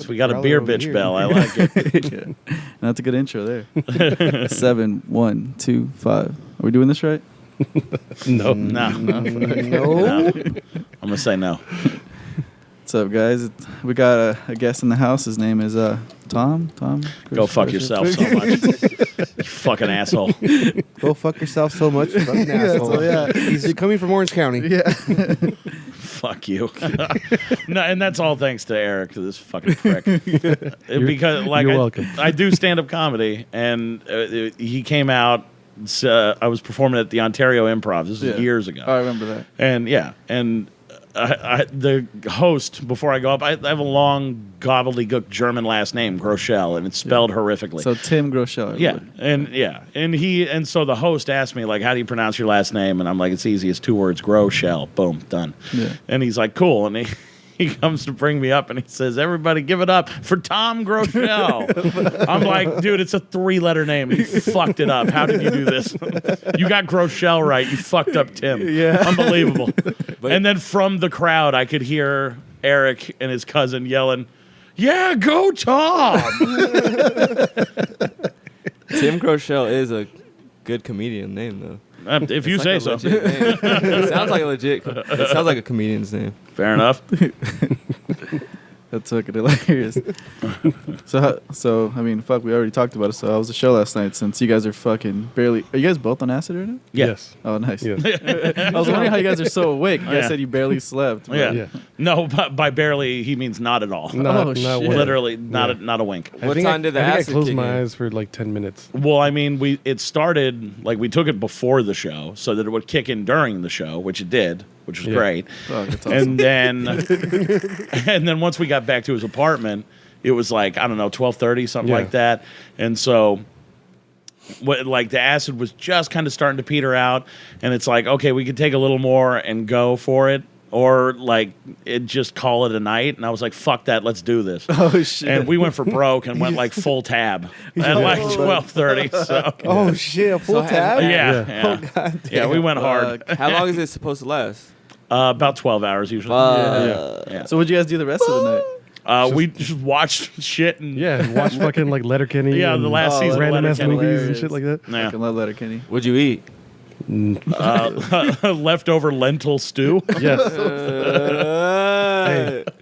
So we got a beer bitch bell. I like it. Yeah. That's a good intro there. 7, 1, 2, 5. Are we doing this right? No. No. I'm gonna say no. What's up, guys? We got a guest in the house. His name is Tom. Go fuck yourself so much. You fucking asshole. Go fuck yourself so much. Fucking asshole. Yeah. He's coming from Orange County. Yeah. Fuck you. No, and that's all thanks to Eric, this fucking prick. Because like you're welcome. I do stand-up comedy, and he came out. I was performing at the Ontario Improv. This was years ago. I remember that. And the host, before I go up, I have a long gobbledygook German last name, Groeschel, and it's spelled horrifically. So Tim Groeschel. And so the host asked me, like, how do you pronounce your last name? And I'm like, it's easy, it's 2 words, Groeschel. Boom, done. Yeah. And he's like, cool. And he comes to bring me up and he says, everybody give it up for Tom Groeschel. I'm like, dude, it's a 3-letter name. You fucked it up. How did you do this? You got Groeschel right. You fucked up Tim. Yeah. Unbelievable. And then from the crowd, I could hear Eric and his cousin yelling, yeah, go Tom. Tim Groeschel is a good comedian name, though. If you say so. It sounds like a legit. It sounds like a comedian's name. Fair enough. That's fucking hilarious. So I mean, fuck, we already talked about it. So I was at the show last night. Since you guys are fucking barely, are you guys both on acid right now? Yes. Oh, nice. Yes. I was wondering how you guys are so awake. You guys said you barely slept. Yeah. No, by barely he means not at all. Not shit. one. Literally, not a wink. What time did the I acid closed kick my in? eyes for like 10 minutes. Well, I mean, it started like we took it before the show so that it would kick in during the show, which it did, which was great. Oh, that's awesome. And then once we got back to his apartment, it was like, I don't know, 12:30, something like that. And so like the acid was just kind of starting to peter out, and it's like, okay, we could take a little more and go for it, or like it just call it a night. And I was like, fuck that, let's do this. Oh shit. And we went for broke and went like full tab at like 12:30. So Oh shit, a full tab? yeah. Oh god. Yeah, we went hard. How long is it supposed to last? About 12 hours usually. Yeah. So what'd you guys do the rest of the night? We just watched shit and Watch fucking like Letterkenny. Yeah, the last season of random ass Letterkenny. movies and shit like that. Yeah. Fucking love Letterkenny. What'd you eat? Leftover lentil stew. Yes.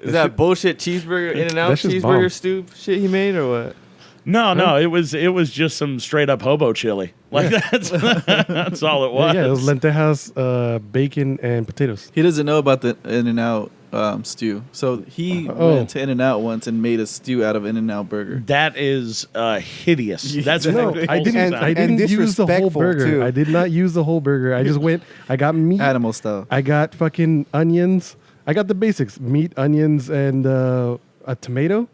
Is that bullshit cheeseburger In-N-Out that's just cheeseburger bomb. stew shit he made or what? No, it was just some straight up hobo chili. Like that's all it was. Yeah, it was lentejas, bacon, and potatoes. He doesn't know about the In-N-Out stew. So he went to In-N-Out once and made a stew out of In-N-Out burger. That is hideous. That's No, what I didn't. I And didn't use the whole disrespectful, burger. too. I did not use the whole burger. I just went. I got meat. Animal style. I got fucking onions. I got the basics: meat, onions, and a tomato.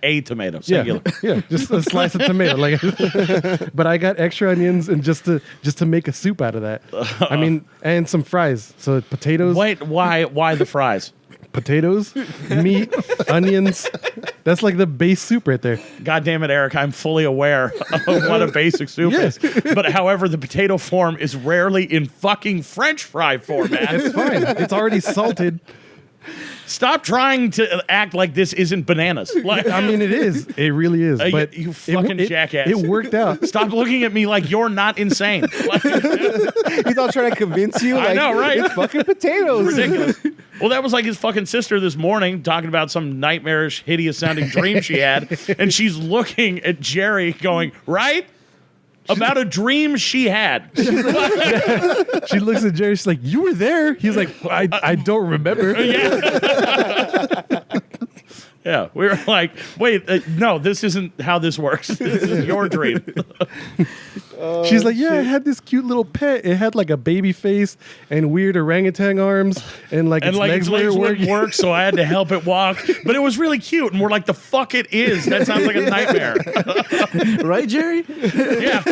a tomato, singular. Yeah, just a slice of tomato. Like, but I got extra onions and just to make a soup out of that. I mean, and some fries. So potatoes, Wait, why the fries? potatoes, meat, onions. That's like the base soup right there. God damn it, Eric! I'm fully aware of what a basic soup is. But however, the potato form is rarely in fucking French fry format. It's fine. It's already salted. Stop trying to act like this isn't bananas. Like, I mean, it is. It really is. But you fucking jackass. It worked out. Stop looking at me like you're not insane. Like, He's all trying to convince you. I Like, know, right? It's fucking potatoes. ridiculous. Well, that was like his fucking sister this morning talking about some nightmarish, hideous-sounding dream she had, and she's looking at Jerry going, right? About a dream she had. She looks at Jerry. She's like, "You were there." He's like, "I don't remember." Yeah, we were like, wait, no, this isn't how this works. This is your dream. She's like, "Yeah, I had this cute little pet. It had like a baby face and weird orangutan arms, and like its legs wouldn't weren't work, so I had to help it walk. But it was really cute, and we're like, the fuck it is. That sounds like a nightmare. Right, Jerry? Yeah.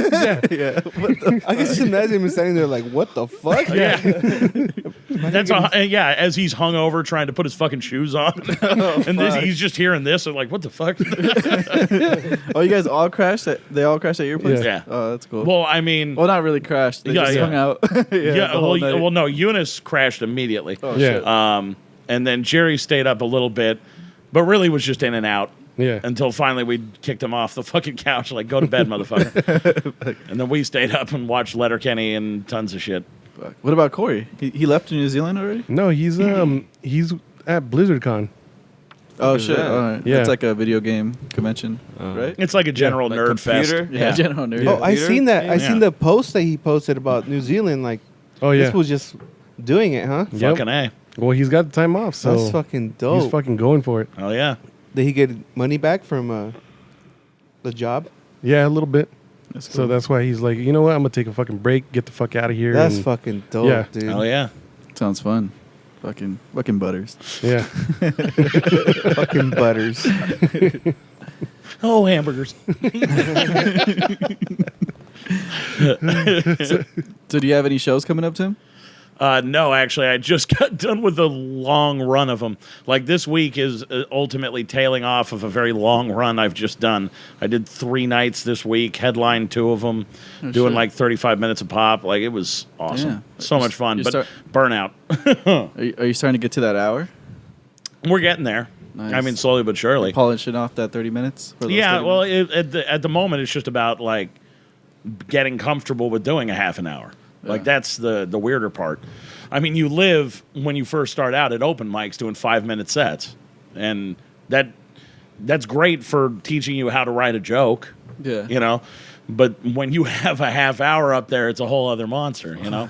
I can just imagine him standing there like, what the fuck? Yeah. That's as he's hungover trying to put his fucking shoes on. And he's just hearing this and like, what the fuck? Oh, you guys all crashed? They all crashed at your place? Yeah. Oh, that's cool. Well, I mean, Well, not really crashed. They just hung out. the whole night. no, Eunice crashed immediately. Oh, Yeah. shit. And then Jerry stayed up a little bit, but really was just in and out. Yeah. Until finally we kicked him off the fucking couch, like, go to bed, motherfucker. And then we stayed up and watched Letterkenny and tons of shit. Fuck. What about Corey? He left New Zealand already? No, he's at BlizzardCon. Oh shit! that? All right. Yeah. It's like a video game convention, right? It's like a general like nerd fest. computer? Yeah, general nerd. Oh, I Computer? seen that. I Yeah. seen the post that he posted about New Zealand. Like, Oh yeah. this was just doing it, huh? Yep. Fucking A. Well, he's got the time off, so That's fucking dope. he's fucking going for it. Oh, yeah. Did he get money back from the job? Yeah, a little bit. That's So cool. that's why he's like, you know what? I'm gonna take a fucking break, get the fuck out of here. That's and- fucking dope, Yeah. dude. Oh, yeah. Sounds fun. Fucking butters. Yeah. Fucking butters. Oh, hamburgers. So do you have any shows coming up, Tim? No, actually, I just got done with a long run of them. Like, this week is ultimately tailing off of a very long run I've just done. I did 3 nights this week, headlined 2 of them, Oh, doing shit. like 35 minutes a pop. Like, it was awesome. Yeah. So much fun, you but start- burnout. Are you starting to get to that hour? We're getting there. Nice. I mean, slowly but surely. Polishing off that 30 minutes? For those Yeah, 30 well, minutes? at the moment, it's just about, like, getting comfortable with doing a half an hour. Like, Yeah. that's the weirder part. I mean, you live, when you first start out, at open mics doing 5-minute sets. And that's great for teaching you how to write a joke, Yeah. you know? But when you have a half hour up there, it's a whole other monster, you know?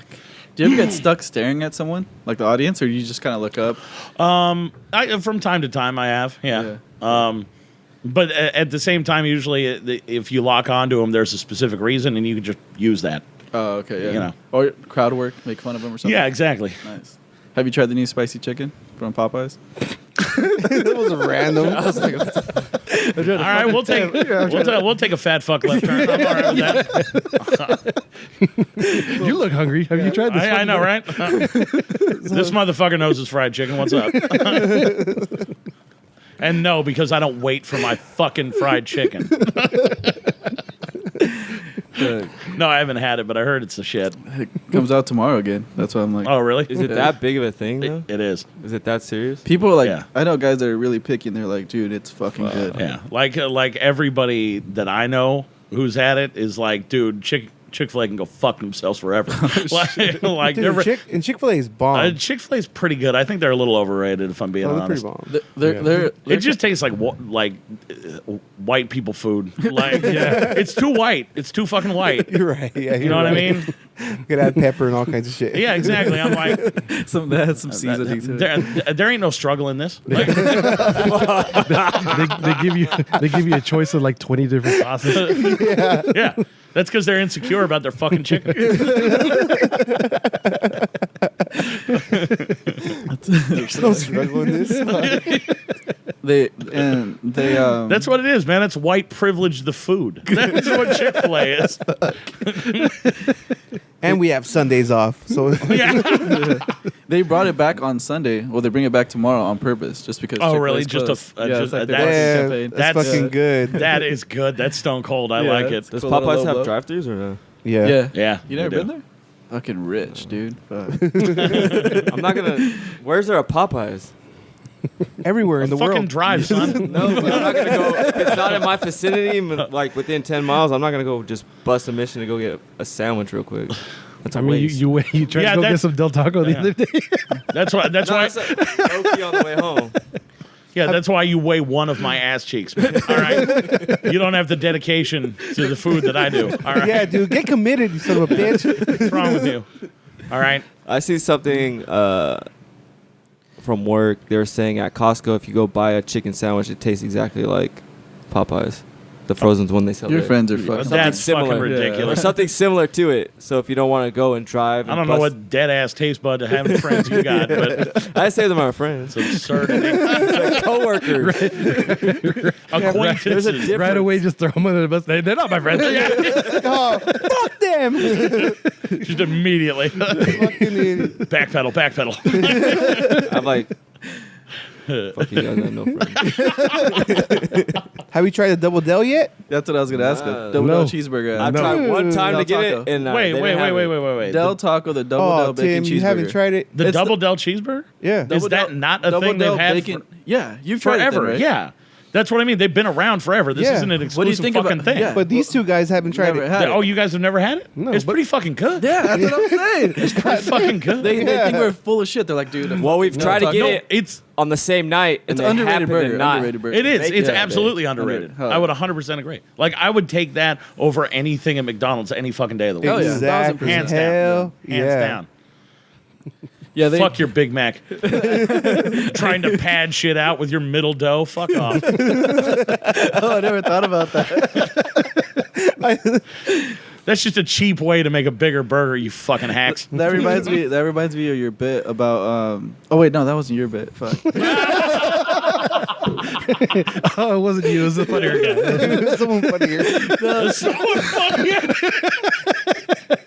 Do you ever get stuck staring at someone, like the audience, or do you just kind of look up? From time to time, I have, yeah. But at the same time, usually, if you lock onto them, there's a specific reason, and you can just use that. Oh, okay, yeah. You know. Or crowd work, make fun of them or something. Yeah, exactly. Nice. Have you tried the new spicy chicken from Popeyes? That was random. I was like, what the fuck? All right, we'll take a fat fuck left turn. I'm all right with that. You look hungry. Have you tried this? I know, right? This motherfucker knows his fried chicken. What's up? And no, because I don't wait for my fucking fried chicken. No, I haven't had it, but I heard it's the shit. It comes out tomorrow again. That's why I'm like. Oh, really? Is it that big of a thing, though? It is. Is it that serious? People are like, Yeah. I know guys that are really picky, and they're like, dude, it's fucking good. Yeah, like everybody that I know who's had it is like, dude, Chick-fil-A can go fuck themselves forever. like Dude, Chick-fil-A is bomb. Chick-fil-A's pretty good. I think they're a little overrated, if I'm being Oh, they're honest. pretty bomb. They're It just tastes like white people food. Like, it's too white. It's too fucking white. You're right. Yeah, You know what I mean? You could add pepper and all kinds of shit. Yeah, exactly. I'm like, that has some seasoning to it. there ain't no struggle in this. Like, they give you a choice of like 20 different sauces. yeah, that's because they're insecure about their fucking chicken. There's no struggle in this. They That's what it is, man. It's white privilege, the food. That's what Chick-fil-A is. And we have Sundays off. So Yeah. they brought it back on Sunday. Well, they bring it back tomorrow on purpose, just because. Oh, Chick-fil-A's really? Just closed. a yeah, just- it's like their that's- marketing campaign. that's That's- fucking good. That is good. That's stone cold. I Yeah, like it. it's- Does Cool little Popeyes have blow. drive-thrus or no? Yeah. Yeah. Yeah. You never they been do. there? Fucking rich, dude. Fuck. I'm not gonna. Where's there a Popeyes? Everywhere in the Fucking world. drive, son. No, but I'm not gonna go. If it's not in my vicinity, like within 10 miles, I'm not gonna go just bust a mission to go get a sandwich real quick. That's a I mean, waste. you tried Yeah, to go get that's- some Del Taco the yeah. other day. That's why. That's No, why. it's low-key on the way home. Yeah, that's why you weigh one of my ass cheeks. Man. All right, you don't have the dedication to the food that I do. All right, Yeah, dude, get committed, you son of a bitch. what's wrong with you? All right, I see something from work. They were saying at Costco, if you go buy a chicken sandwich, it tastes exactly like Popeyes, the frozen one they sell. Your there. friends are fucking. Something that's fucking similar. Or ridiculous. something similar to it. So if you don't want to go and drive, I don't know what dead ass taste bud to having friends you got, but I say them are friends. it's absurdity. Coworkers. Acquaintances. difference. Right away, just throw them under the bus. They're not my friends. Oh, fuck them. Just immediately Fucking idiot. backpedal. I'm like, fuck you guys, I have no friends. Have you tried the Double Del yet? That's what I was gonna ask. Nah. Double No. Del cheeseburger. I No. tried one time to Del get Taco. it, and Wait, they wait, didn't wait, have wait, it. wait, wait, wait. Del Taco, the double Oh, Del bacon Tim, cheeseburger. you haven't tried it? The It's Double Del cheeseburger? Yeah. Is Double that Del- not a Double thing Del they've had bacon. Yeah, you've tried forever? it then, right? Yeah. That's what I mean. They've been around forever. This Yeah. isn't an What do you exclusive think fucking about- thing. yeah. But these two guys haven't tried Never it. had it. Oh, you guys have never had it? No, It's but- pretty fucking good. Yeah, that's what I'm saying. It's pretty fucking good. They think we're full of shit. They're like, dude. Well, we've tried to Taco- get no, it it's on the same night, and It's they underrated happened to burger. not. Underrated burger. it is. It's Yeah, absolutely underrated. Underrated. I would 100% agree. Like I would take that over anything at McDonald's any fucking day of the week. Hell yeah. Exactly. 1000%. Hands down. Hell Hands yeah. down. Yeah, they. Fuck your Big Mac. Trying to pad shit out with your middle dough. Fuck off. Oh, I never thought about that. That's just a cheap way to make a bigger burger, you fucking hacks. That reminds me. That reminds me of your bit about. Oh wait, no, that wasn't your bit. Fuck. Oh, it wasn't you. It was the funnier guy. Someone funnier. Somewhat funnier.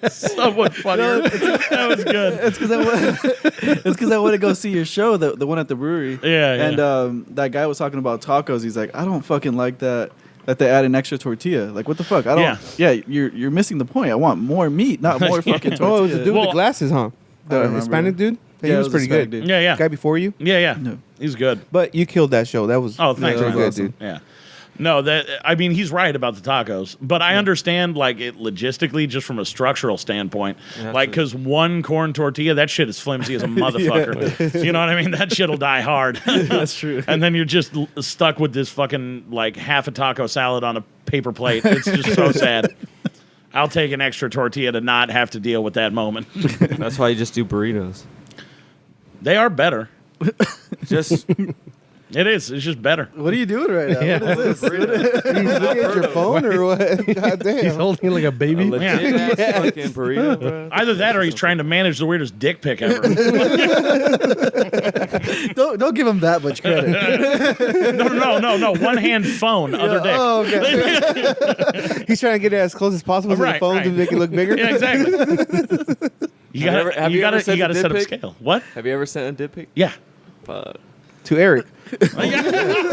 Somewhat funnier. That was good. It's because I want. It's because I want to go see your show, the one at the brewery. Yeah, yeah. And that guy was talking about tacos. He's like, I don't fucking like that they add an extra tortilla. Like, what the fuck? I don't. Yeah, you're missing the point. I want more meat, not more fucking tortilla. Oh, it was the dude with Well, the glasses, huh? I The remember. Hispanic dude? He Yeah, was it pretty Hispanic good. dude. Yeah, yeah. Guy before you? Yeah, yeah. No. He's good. But you killed that show. That was Oh, thanks, that was man. good, Awesome. dude. Yeah. No, I mean, he's right about the tacos, but I understand, like, it logistically, just from a structural standpoint. Yeah, Like, because one corn tortilla, that shit is flimsy as a motherfucker. You know what I mean? That shit'll die hard. That's true. And then you're just stuck with this fucking, like, half a taco salad on a paper plate. It's just so sad. I'll take an extra tortilla to not have to deal with that moment. That's why you just do burritos. They are better. Just It is. It's just better. What are you doing right now? Yeah. What is this? You looking at your phone or what? God He's damn. holding it like a a baby. legit ass fucking burrito, bro. Either that or he's trying to manage the weirdest dick pic ever. Don't give him that much credit. No. One hand phone, other dick. Oh, okay. He's trying to get it as close as possible to the Right, phone to right. make it look bigger. Yeah, exactly. You Have you ever gotta sent a set up dick pic? scale. What? Have you ever sent a dick pic? Yeah. Fuck. To Eric.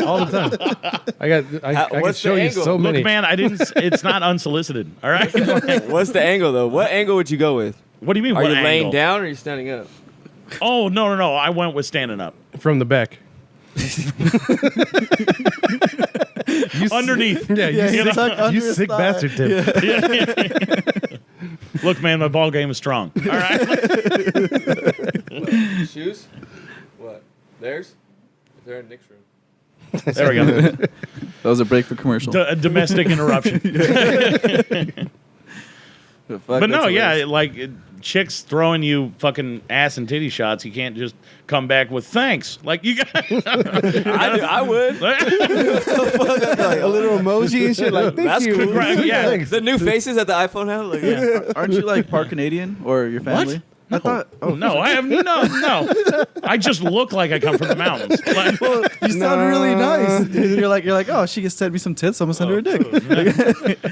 All the time. I can what's show the you angle? so Look, many. man, I didn't. It's not unsolicited. All right. What's the angle though? What angle would you go with? What do you mean? Are what you laying angle? down or are you standing up? Oh no! I went with standing up. From the back. Underneath. Yeah, You know? you sick bastard, Tim. Look, man, my ball game is strong. All right. Shoes? What? Theirs? They're in Nick's room. There we go. That was a break for commercial. A domestic interruption. But no, yeah, like chicks throwing you fucking ass and titty shots. You can't just come back with thanks. Like you got. I would. Like a little emoji and shit. Like, thank That's you. cool. Right, yeah. The new faces that the iPhone has? Like, yeah. Aren't you like part Canadian or your family? No. I thought. Oh no, I have no. I just look like I come from the mountains. Like, You sound really nice. You're like, oh, she just sent me some tits. I'm gonna send her a dick.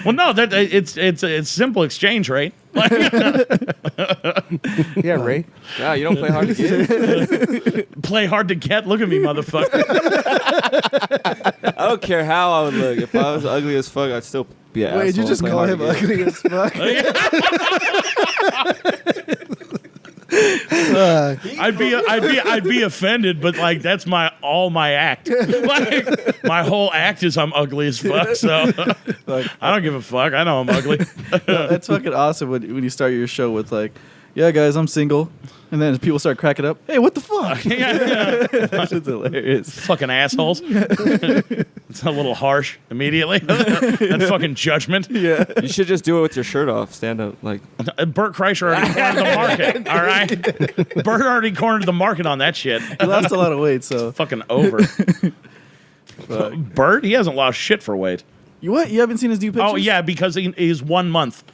well, no, that it's simple exchange rate. Like, Yeah, Ray. Yeah, you don't play hard to get. play hard to get. Look at me, motherfucker. I don't care how I would look. If I was ugly as fuck, I'd still be an Wait, did you asshole just and play call hard him to get. ugly as fuck? I'd be offended, but like that's all my act. Like my whole act is I'm ugly as fuck. So I don't give a fuck. I know I'm ugly. That's fucking awesome when you start your show with like, yeah, guys, I'm single, and then people start cracking up. Hey, what the fuck? Yeah. That shit's hilarious. Fucking assholes. It's a little harsh immediately. That fucking judgment. Yeah. You should just do it with your shirt off. Stand up. Like, Bert Kreischer already cornered the market. All right. Bert already cornered the market on that shit. He lost a lot of weight, so. Fucking over. Bert, he hasn't lost shit for weight. You what? You haven't seen his new pictures? Oh yeah, because he's 1 month.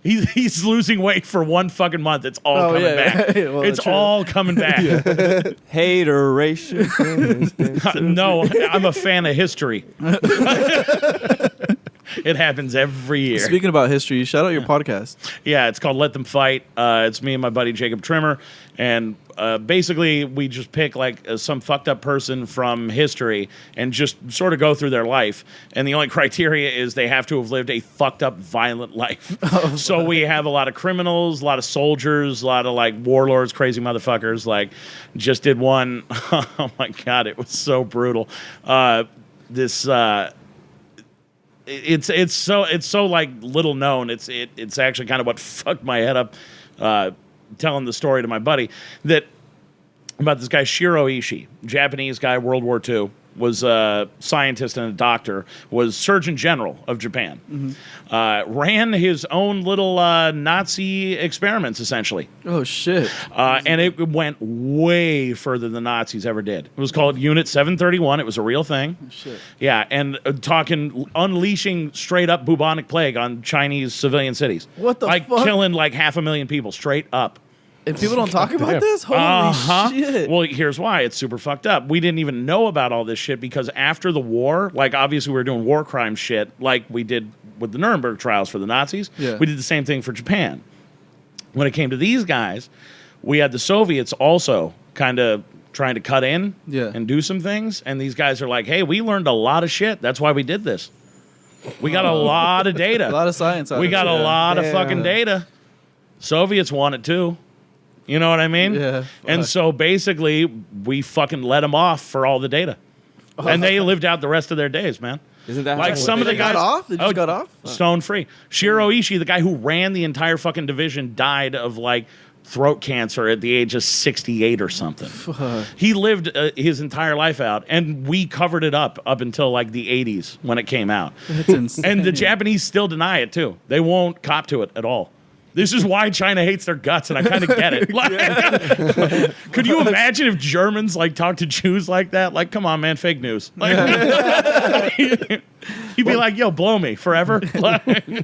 He's losing weight for 1 fucking month. It's all Oh, coming yeah, back. yeah. Well, it's true. all coming back. hateration. No, I'm a fan of history. It happens every year. Speaking about history, shout out your podcast. Yeah, it's called Let Them Fight. It's me and my buddy Jacob Trimmer, and basically we just pick like some fucked up person from history and just sort of go through their life. And the only criteria is they have to have lived a fucked up, violent life. So we have a lot of criminals, a lot of soldiers, a lot of like warlords, crazy motherfuckers. Like, just did one. Oh my god, it was so brutal. It's so like little known. It's actually kind of what fucked my head up, telling the story to my buddy about this guy Shiro Ishii, Japanese guy, World War II, was a scientist and a doctor, was Surgeon General of Japan, ran his own little Nazi experiments essentially. Oh shit! And it went way further than Nazis ever did. It was called Unit 731. It was a real thing. Oh, shit. Yeah, and unleashing straight up bubonic plague on Chinese civilian cities. What the fuck? Killing like 500,000 people straight up. And people don't talk about this? Holy shit. Well, here's why. It's super fucked up. We didn't even know about all this shit because after the war, like obviously we were doing war crime shit like we did with the Nuremberg trials for the Nazis. Yeah. We did the same thing for Japan. When it came to these guys, we had the Soviets also kind of trying to cut in and do some things. And these guys are like, hey, we learned a lot of shit. That's why we did this. We got a lot of data. A lot of science out We of got it. a lot of Yeah. fucking data. Soviets want it too. You know what I mean? Yeah. And so basically, we fucking let them off for all the data. And they lived out the rest of their days, man. Isn't that Like how some of the They got guys off? They just got off? stone free. Shiro Ishii, the guy who ran the entire fucking division, died of like throat cancer at the age of 68 or something. He lived his entire life out, and we covered it up until like the 80s when it came out. That's insane. And the Japanese still deny it too. They won't cop to it at all. This is why China hates their guts, and I kind of get it. Like, could you imagine if Germans like talk to Jews like that? Like, come on, man, fake news. Like, he'd be like, "Yo, blow me forever."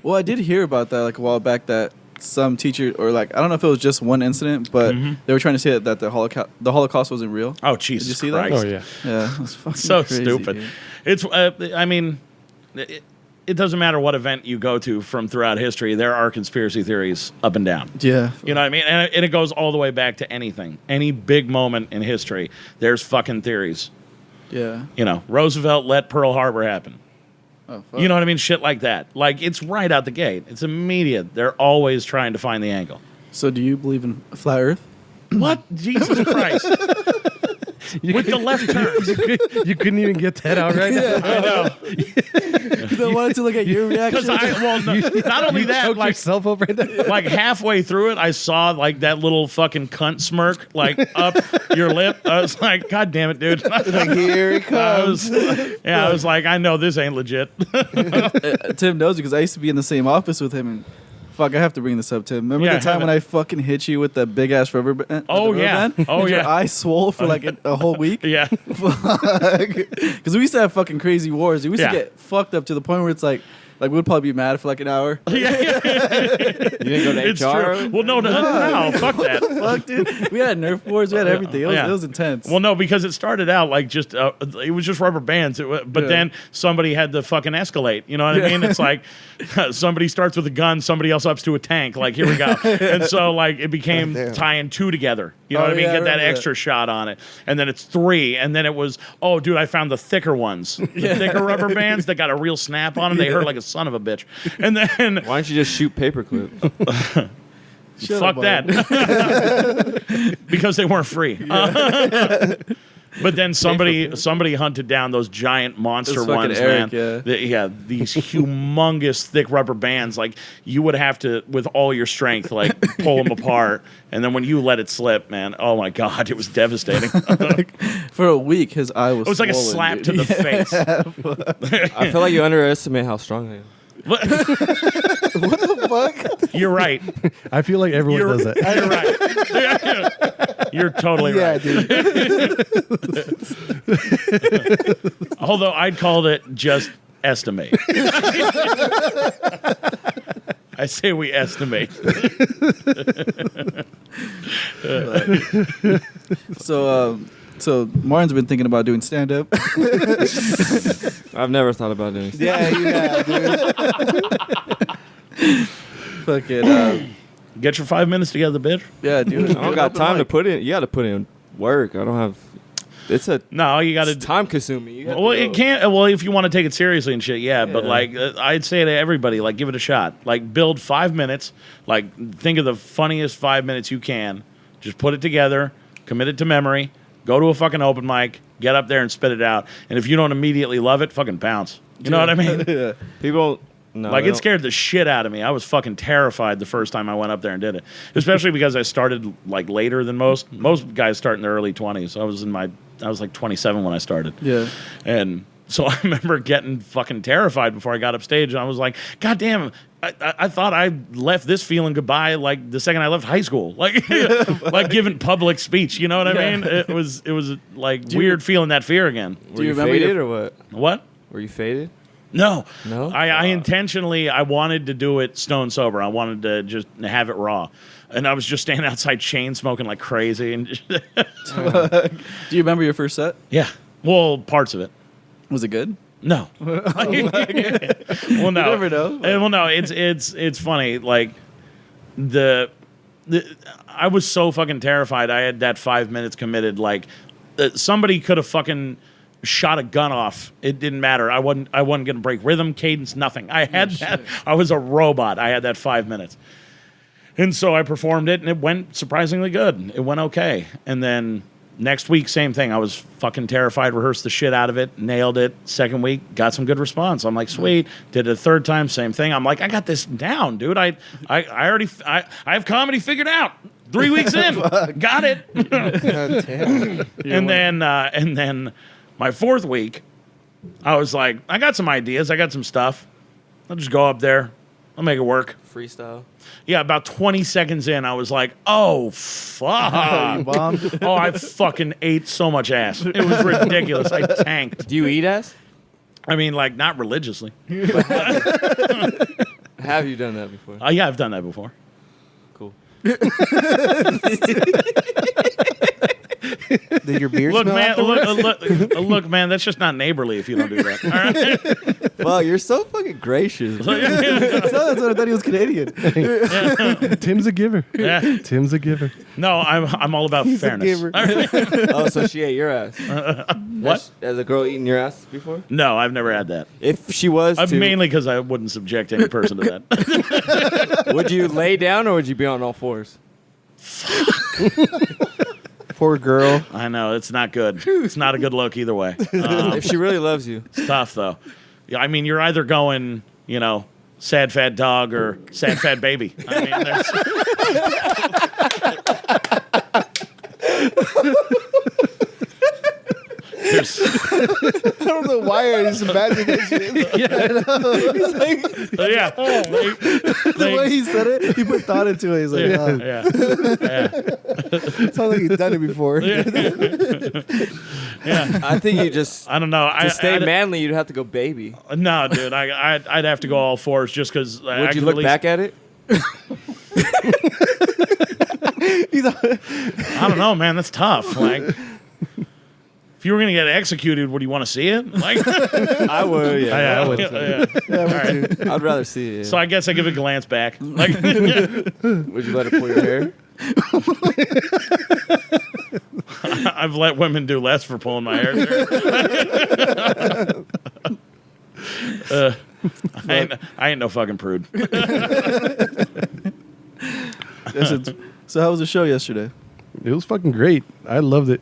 Well, I did hear about that like a while back that some teacher or like I don't know if it was just one incident, but they were trying to say that the Holocaust wasn't real. Oh, Jesus Did you see that? Christ. Oh yeah. Yeah, that's fucking So crazy, stupid. dude. It's, I mean, it doesn't matter what event you go to from throughout history. There are conspiracy theories up and down. Yeah. You know what I mean? And it goes all the way back to anything. Any big moment in history, there's fucking theories. Yeah. You know, Roosevelt let Pearl Harbor happen. Oh, fuck. You know what I mean? Shit like that. Like, it's right out the gate. It's immediate. They're always trying to find the angle. So do you believe in flat Earth? What? Jesus Christ. With the left turn. You couldn't even get that out right. I know. Because I wanted to look at your reaction. Because not only that, Choke like, yourself up right there. like halfway through it, I saw like that little fucking cunt smirk like up your lip. I was like, God damn it, dude. Like, here it comes. I was like, I know this ain't legit. Tim knows because I used to be in the same office with him and. Fuck, I have to bring this up, Tim. Remember Yeah, the time have when it. I fucking hit you with the big ass rubber band? Oh, yeah. Oh, and yeah. Your eye swole for like a whole week? Yeah. Because we used to have fucking crazy wars. We used Yeah. to get fucked up to the point where it's like we'd probably be mad for like an hour. You didn't go to It's HR? true. Well, no, fuck that. Fuck, dude. We had Nerf boards. We had everything. It was, Yeah. it was intense. Well, no, because it started out like just it was just rubber bands, but Yeah. then somebody had to fucking escalate. You know what I mean? It's like somebody starts with a gun, somebody else ups to a tank. Like, here we go, and so like it became Damn. tying two together. You know Oh, what I mean? yeah, I Get that remember extra shot on it, and then it's three, and then it was dude, I found the thicker ones, the thicker rubber bands that got a real snap on them. They hurt like a son of a bitch, and then Why don't you just shoot paperclip? Shut fuck up, that. Because they weren't free. But then somebody hunted down those giant monster Those fucking ones, Eric, man. yeah. These humongous thick rubber bands. Like, you would have to, with all your strength, like pull them apart. And then when you let it slip, man, oh my God, it was devastating. For a week, his eye was It was like a swollen, slap dude. to the face. I feel like you underestimate how strong I am. You're right. I feel like everyone You're, does that. you're right. You're totally Yeah, right. dude. Although I'd called it just estimate. I say we estimate. So, So Martin's been thinking about doing stand up. I've never thought about doing. Yeah, you have, dude. Fucking Get your 5 minutes together, bitch. yeah, dude. I don't got time to put in. You got to put in work. I don't have. No, you got to. It's time consuming. You Well, it can't. Well, if you want to take it seriously and shit, yeah. But like, I'd say to everybody, like, give it a shot. Like, build 5 minutes. Like, think of the funniest 5 minutes you can. Just put it together, commit it to memory. Go to a fucking open mic, get up there and spit it out. And if you don't immediately love it, fucking pounce. You know what I mean? Yeah. People. No, Like, they it don't- scared the shit out of me. I was fucking terrified the first time I went up there and did it. Especially because I started, like, later than most. Most guys start in their early 20s. I was like 27 when I started. Yeah. And so I remember getting fucking terrified before I got upstage. And I was like, God damn, I thought I left this feeling goodbye like the second I left high school. Like, like giving public speech. You know what I mean? It was like weird feeling that fear again. Were you remember faded your- or what? What? Were you faded? No. No? I intentionally, I wanted to do it stone sober. I wanted to just have it raw. And I was just standing outside chain smoking like crazy. And Do you remember your first set? yeah. Well, parts of it. Was it good? No. Well, no. You never know. Well, no. It's funny. Like the I was so fucking terrified. I had that 5 minutes committed. Like somebody could have fucking shot a gun off. It didn't matter. I wasn't gonna break rhythm, cadence, nothing. I had that. I was a robot. I had that 5 minutes. And so I performed it, and it went surprisingly good. It went okay. And then next week, same thing. I was fucking terrified, rehearsed the shit out of it, nailed it. Second week, got some good response. I'm like, sweet. Did it a third time, same thing. I'm like, I got this down, dude. I have comedy figured out. 3 weeks in, got it. God damn. And then my fourth week, I was like, I got some ideas. I got some stuff. I'll just go up there. I'll make it work. Freestyle. Yeah, about 20 seconds in, I was like, oh, fuck. You bombed? Oh, I fucking ate so much ass. It was ridiculous. I tanked. Do you eat ass? I mean, like, not religiously. Have you done that before? Yeah, I've done that before. Cool. Did your beard Look, smell man, afterwards? look, man, that's just not neighborly if you don't do that. All right? Well, you're so fucking gracious. So that's what I thought he was Canadian. Tim's a giver. Yeah. Tim's a giver. No, I'm all about He's a fairness. giver. All right? Oh, so she ate your ass. What? Has a girl eaten your ass before? No, I've never had that. If she was to, Mainly because I wouldn't subject any person to that. would you lay down or would you be on all fours? Poor girl. I know, it's not good. It's not a good look either way. If she really loves you. It's tough, though. Yeah, I mean, you're either going, sad fat dog or sad fat baby. I mean, there's I don't know why I just imagining that shit. yeah. The way he said it, he put thought into it. He's like, oh. Yeah. It sounds like he's done it before. Yeah. I think you just I don't know. to stay manly, you'd have to go baby. No, dude. I'd have to go all fours just because. Would you look back at it? I don't know, man. That's tough. Like, if you were gonna get executed, would you want to see it? Like, I would. Yeah, I would. Yeah. All right. I'd rather see it. Yeah. So I guess I give a glance back. Like, Would you let her pull your hair? I've let women do less for pulling my hair. I ain't no fucking prude. So how was the show yesterday? It was fucking great. I loved it.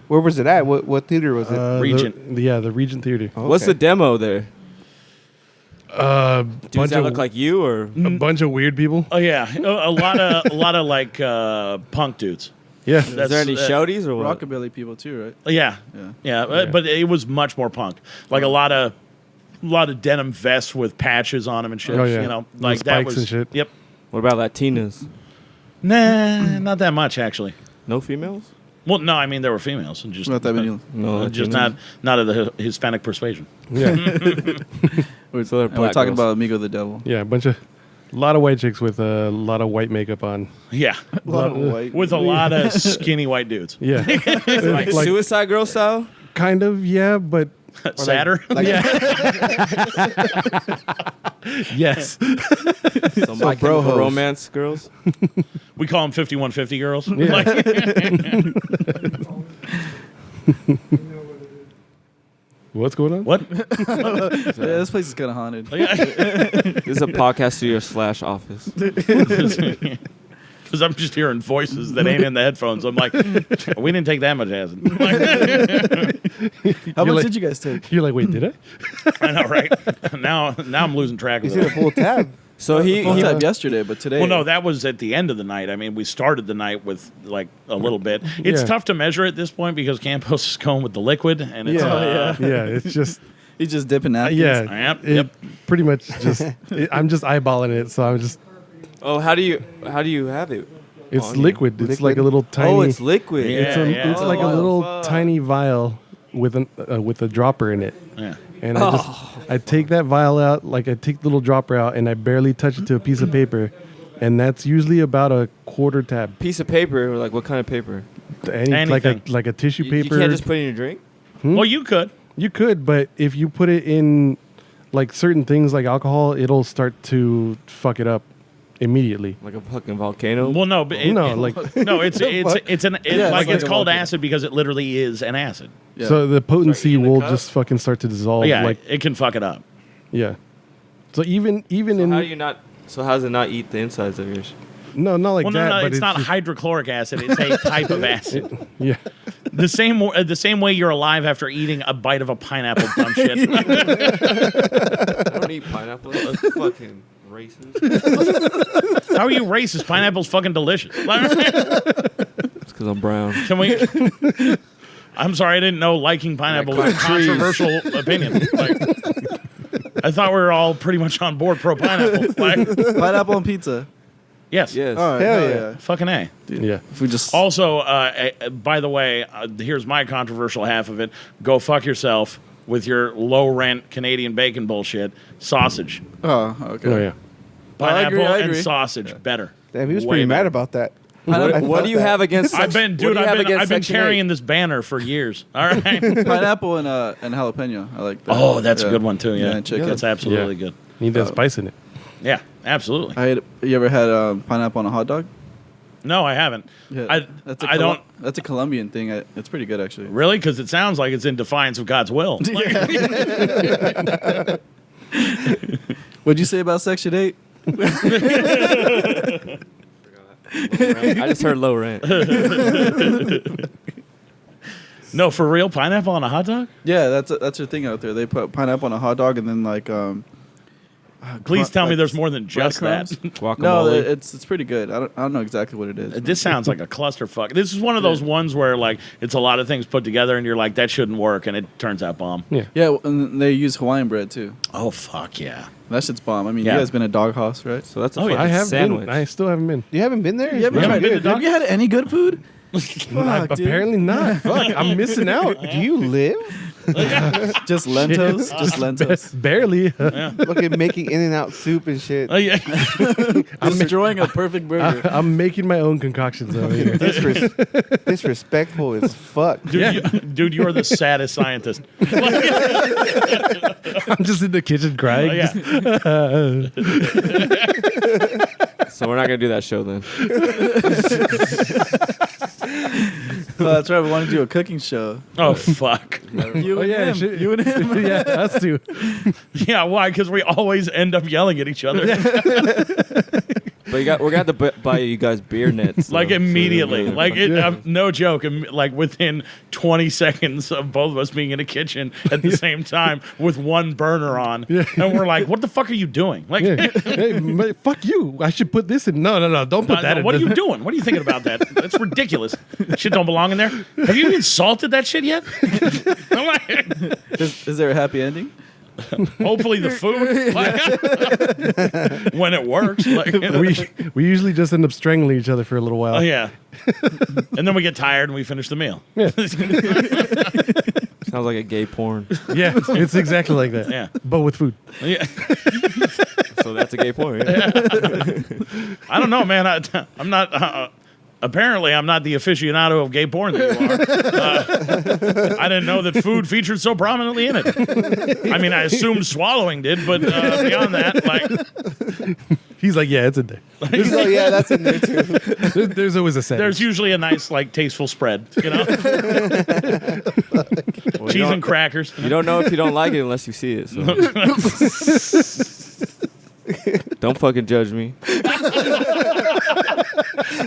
Where was it at? What theater was it? Regent. The Regent Theater. Oh, What's the demo there? Mm. Dudes Bunch that of, look like you, or a bunch of weird people. Oh yeah, a lot of like punk dudes. Yeah. is there any shouties or what? Rockabilly people too, right? Yeah, Yeah. yeah, but it was much more punk. Like a lot of denim vests with patches on them and shit. Oh, yeah. Like With that spikes was. and shit. Yep. What about Latinas? Nah, not that much actually. No females? Well, no, I mean there were females, and just Not that many. No, just Latinas? not of the Hispanic persuasion. Yeah. We're, So they're and we're black talking girls. about Amigo the Devil. Yeah. A bunch of A lot of white chicks with a lot of white makeup on. Yeah. A lot of white. With a lot of skinny white dudes. Yeah. Like Suicide Girl style? Kind of, yeah, but Sadder. yes. So My Chemical Romance girls? We call them 5150 girls. Yeah. What's going on? What? Yeah, this place is kind of haunted. This is a podcast studio /office. Because I'm just hearing voices that ain't in the headphones. I'm like, we didn't take that much acid. How much like- did you guys take? You're like, wait, did I? I know, right? Now I'm losing track of He's in a it. full tab. So he Full time yesterday, but today. Well, no, that was at the end of the night. I mean, we started the night with like a little bit. It's Yeah. tough to measure at this point because Campos is going with the liquid, and it's Yeah. Yeah, it's just, he's just dipping napkins. yeah. Yep, It yep. pretty much just, I'm just eyeballing it, so I'm just, Oh, how do you have it? it's On you? liquid. It's like a little tiny. Oh, it's liquid. Yeah. It's like a Oh, little fuck. tiny vial with a dropper in it. Yeah. And I take that vial out, like I take the little dropper out, and I barely touch it to a piece of paper, and that's usually about a quarter tab. Piece of paper, like what kind of paper? Anything. Like a tissue You paper. can't just put it in your drink? Well, you could. You could, but if you put it in like certain things like alcohol, it'll start to fuck it up immediately. Like a fucking volcano? Well, no, but No, like no, it's like it's a called volcano. acid because it literally is an acid. Yeah. so the potency in the will cup? just fucking start to dissolve. Yeah, like it can fuck it up. yeah. So even So in how do you not? So how does it not eat the insides of yours? no, not like Well, that. no, but it's not just- hydrochloric acid. It's a type of acid. Yeah. The same way you're alive after eating a bite of a pineapple, dumb shit. I don't eat pineapple. That's fucking racist. How are you racist? Pineapple's fucking delicious. It's because I'm brown. Can we? I'm sorry, I didn't know liking pineapple was a controversial opinion. Like, I thought we were all pretty much on board pro pineapple. Like, Pineapple on pizza. yes, Yes. All right, Hell hell yeah. yeah. fucking A. Dude, Yeah. If we just Also, by the way, here's my controversial half of it. Go fuck yourself with your low rent Canadian bacon bullshit. Sausage, oh okay. Oh yeah. pineapple, I and agree. sausage better. Damn, he was Way pretty mad better. about that. What, I what felt do you that. have against? I've been, what do dude. you have I've against been Section carrying 8? this banner for years. All right. Pineapple and jalapeno. I like that. Oh, that's a Yeah. good one too. Yeah, and chicken. that's absolutely good. Need that spice in it. Yeah, absolutely. You ever had pineapple on a hot dog? No, I haven't. Yeah, I don't That's a Colombian thing. It's pretty good actually. really because it sounds like it's in defiance of God's will. Like, What'd you say about Section 8? I just heard low rent. no, for real, pineapple on a hot dog. Yeah, that's their thing out there. They put pineapple on a hot dog and then like Please tell me like there's more than just that. breadcrumbs? Guacamole. No, it's pretty good. I don't know exactly what it is. This sounds like a clusterfuck. This is one of those ones where like it's a lot of things put together, and you're like, that shouldn't work, and it turns out bomb. Yeah. Yeah, and they use Hawaiian bread too. Oh fuck yeah! That shit's bomb. I mean, Yeah. you guys been a dog house, right? So that's a Oh, yeah. fucking I have sandwich. been. I still haven't been. You haven't been there? You haven't Yeah, tried- been to dog- have you had any good food? Fuck, dude. Apparently not. Fuck, I'm missing out. Do you live? Just Lentos. Just Lentos. Barely. Fucking making In-N-Out soup and shit. Oh yeah. Destroying a perfect burger. I'm making my own concoctions over here. Disrespectful as fuck. Dude, you're the saddest scientist. I'm just in the kitchen crying. Oh, yeah. So we're not gonna do that show then. That's right. We want to do a cooking show. Oh fuck. You Oh, and yeah, him. shit. You and him. Yeah, us too. Yeah, why? Because we always end up yelling at each other. But we're gonna have to buy you guys beer nets. Like though, immediately, so like it, Yeah. no joke. Like within 20 seconds of both of us being in a kitchen at the same time with one burner on, Yeah. and we're like, "What the fuck are you doing?" Like, Yeah. Hey, fuck you. I should put this in. No, don't put that in. what are you doing? What are you thinking about that? That's ridiculous. Shit don't belong in there. Have you even salted that shit yet? I'm like, Is there a happy ending? hopefully the food, like, when it works. Like, We usually just end up strangling each other for a little while. oh yeah, and then we get tired and we finish the meal. Yeah. Sounds like a gay porn. Yeah, it's exactly like that. Yeah. But with food. Yeah. So that's a gay porn. Yeah. I don't know, man. I'm not. Apparently, I'm not the aficionado of gay porn that you are. I didn't know that food featured so prominently in it. I mean, I assumed swallowing did, but beyond that, like, He's like, yeah, it's in there. He's like, yeah, that's in there too. There's always a sandwich. there's usually a nice, like, tasteful spread, you know, Well, cheese and crackers. You don't know if you don't like it unless you see it. So. Don't fucking judge me.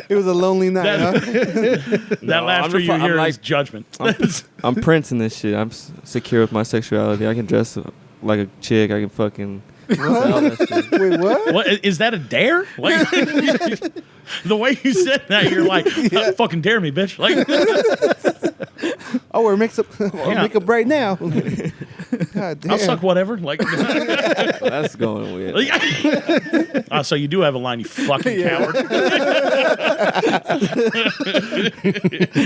It was a lonely night, huh? That No, laughter I'm you hear like- is judgment. I'm Prince in this shit. I'm secure with my sexuality. I can dress like a chick. I can fucking. All that shit. Wait, what? What is that a dare? Like the way you said that, you're like, fucking dare me, bitch. Like, Oh, we're makeup. Yeah. Makeup right now. God damn. I'll suck whatever. Like, That's going weird. so you do have a line, you fucking coward.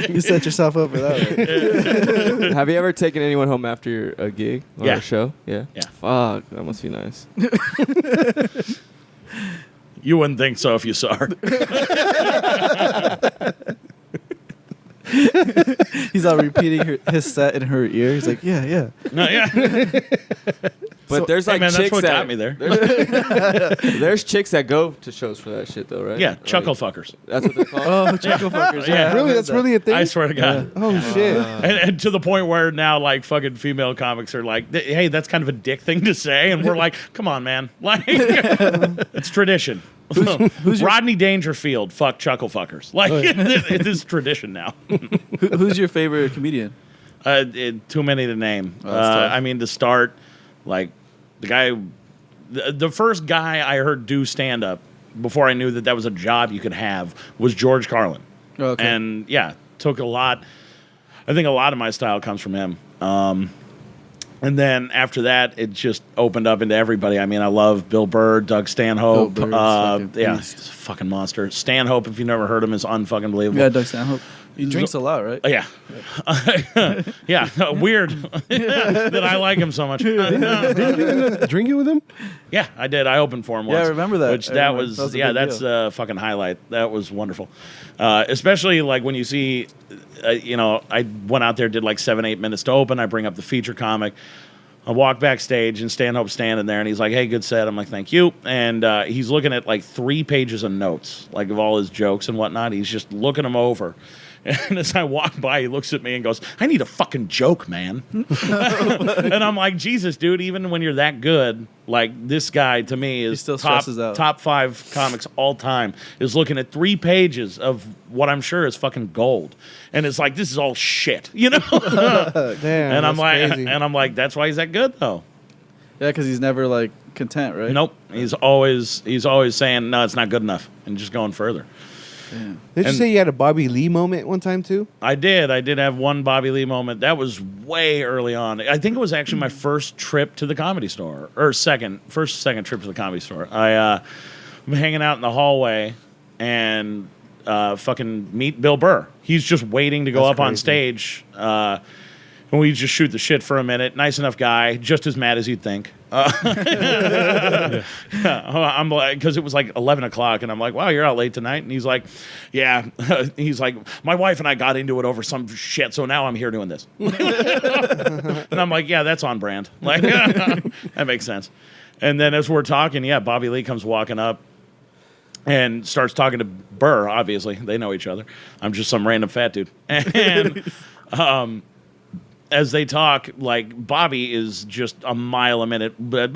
You set yourself up for that. Right? Have you ever taken anyone home after a gig or Yeah. a show? Yeah. Yeah. Fuck, that must be nice. You wouldn't think so if you saw her. He's all repeating his set in her ear. He's like, yeah, yeah. No, yeah. But So- there's Hey, like man, that's chicks what that got me there. There's chicks that go to shows for that shit though, right? Yeah, Like, chuckle fuckers. That's what they're called. Oh, chuckle fuckers. Yeah. Yeah, Really? That's really a thing? I swear to God. Oh, shit. And to the point where now, like, fucking female comics are like, hey, that's kind of a dick thing to say. And we're like, come on, man. Like, it's tradition. Rodney Dangerfield, fuck chuckle fuckers. Like, it is tradition now. Who's your favorite comedian? Too many to name. Oh, that's tough. I mean, to start, like, the guy, the first guy I heard do stand up before I knew that that was a job you could have was George Carlin. Oh, okay. And yeah, took a lot. I think a lot of my style comes from him. And then after that, it just opened up into everybody. I mean, I love Bill Burr, Doug Stanhope. Bill Burr's fucking Yeah, beast. he's a fucking monster. Stanhope, if you've never heard him, is unfucking believable. Yeah, Doug Stanhope. He drinks a lot, right? Yeah. Yeah. Weird that I like him so much. Drink it with him? Yeah, I did. I opened for him once. Yeah, I remember that. Which I that remember. was, That was a yeah, big that's deal. a fucking highlight. That was wonderful. Especially like when you see, you know, I went out there, did like 7-8 minutes to open. I bring up the feature comic. I walk backstage and Stanhope's standing there and he's like, hey, good set. I'm like, thank you. And he's looking at like 3 pages of notes, like of all his jokes and whatnot. He's just looking them over. And as I walk by, he looks at me and goes, I need a fucking joke, man. And I'm like, Jesus, dude, even when you're that good, like this guy to me is still top, stresses out. top 5 comics all time, is looking at 3 pages of what I'm sure is fucking gold. And it's like, this is all shit, you know? Damn. and I'm that's like, crazy. and I'm like, that's why he's that good though. Yeah, because he's never like content, right? Nope. He's always saying, no, it's not good enough, and just going further. Damn. Did you and- say you had a Bobby Lee moment one time too? I did have one Bobby Lee moment. That was way early on. I think it was actually my first trip to the Comedy Store, or second trip to the Comedy Store. I'm hanging out in the hallway and fucking meet Bill Burr. He's just waiting to go That's up on crazy. stage. And we just shoot the shit for a minute. Nice enough guy, just as mad as you'd think. I'm like, because it was like 11 o'clock, and I'm like, wow, you're out late tonight. And he's like, yeah. He's like, my wife and I got into it over some shit, so now I'm here doing this. And I'm like, yeah, that's on brand. Like, that makes sense. And then as we're talking, yeah, Bobby Lee comes walking up and starts talking to Burr. Obviously, they know each other. I'm just some random fat dude. And as they talk, like, Bobby is just a mile a minute. I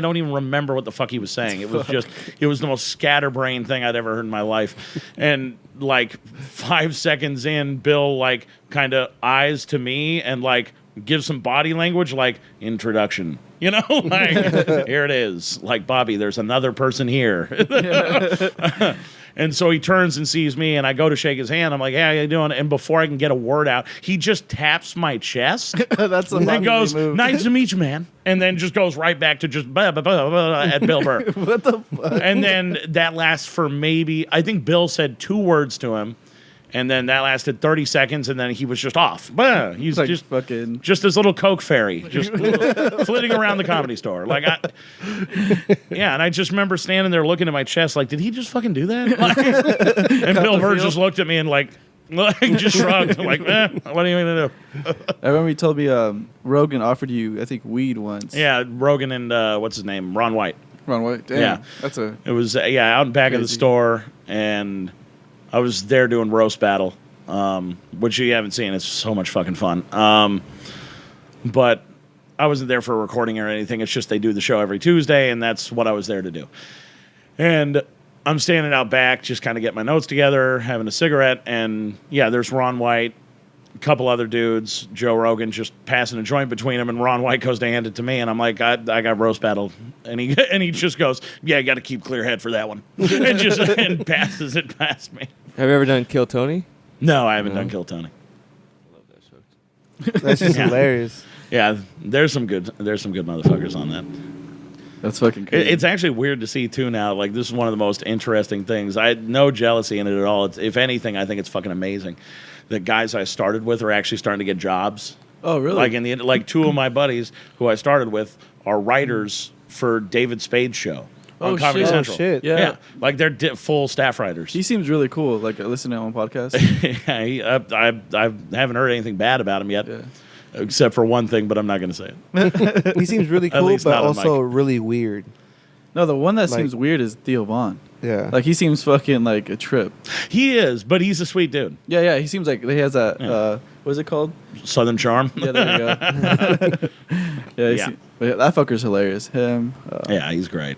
don't even remember what the fuck he was saying. It was just, it was the most scatterbrained thing I'd ever heard in my life. And like 5 seconds in, Bill like kind of eyes to me and like gives some body language, like introduction. You know, like here it is. Like, Bobby, there's another person here. And so he turns and sees me, and I go to shake his hand. I'm like, hey, how you doing? And before I can get a word out, he just taps my chest That's a and Bobby Lee goes, move. nice to meet you, man. And then just goes right back to just blah, blah, blah, blah, at Bill Burr. What the fuck? And then that lasts for maybe, I think Bill said 2 words to him. And then that lasted 30 seconds, and then he was just off. Bah! He's like just fucking. just this little Coke fairy, just flitting around the Comedy Store. Like, and I just remember standing there looking at my chest, like, did he just fucking do that? Like, and Bill Burr just looked at me and like just shrugged, like, what are you gonna do? I remember you told me Rogan offered you, I think, weed once. Yeah, Rogan and what's his name, Ron White. Ron White. Damn. Yeah. That's a. It was out in back of the Crazy. store, and I was there doing roast battle, which you haven't seen. It's so much fucking fun. But I wasn't there for a recording or anything. It's just they do the show every Tuesday, and that's what I was there to do. And I'm standing out back, just kind of getting my notes together, having a cigarette, and there's Ron White, a couple other dudes, Joe Rogan just passing a joint between them, and Ron White goes to hand it to me, and I'm like, I got roast battle, and he just goes, yeah, you got to keep clear head for that one, and passes it past me. Have you ever done Kill Tony? No, I haven't done Kill Tony. That's just Yeah. hilarious. Yeah, there's some good motherfuckers on that. That's fucking crazy. It's actually weird to see too now. Like, this is one of the most interesting things. I had no jealousy in it at all. If anything, I think it's fucking amazing. The guys I started with are actually starting to get jobs. Oh, really? Like two of my buddies who I started with are writers for David Spade's show on Comedy shit. Central. Oh, shit. Yeah. Like they're full staff writers. He seems really cool. Like, I listen to him on podcasts. I haven't heard anything bad about him yet, Yeah. except for one thing, but I'm not going to say it. He seems really At cool, least but not on also really weird. No, the one that Like- seems weird is Theo Vaughn. Yeah. Like, he seems fucking like a trip. He is, but he's a sweet dude. Yeah. He seems like he has that. Yeah. What is it called? Southern charm. Yeah, there you go. Yeah. But that fucker's hilarious. Him. Yeah, he's great.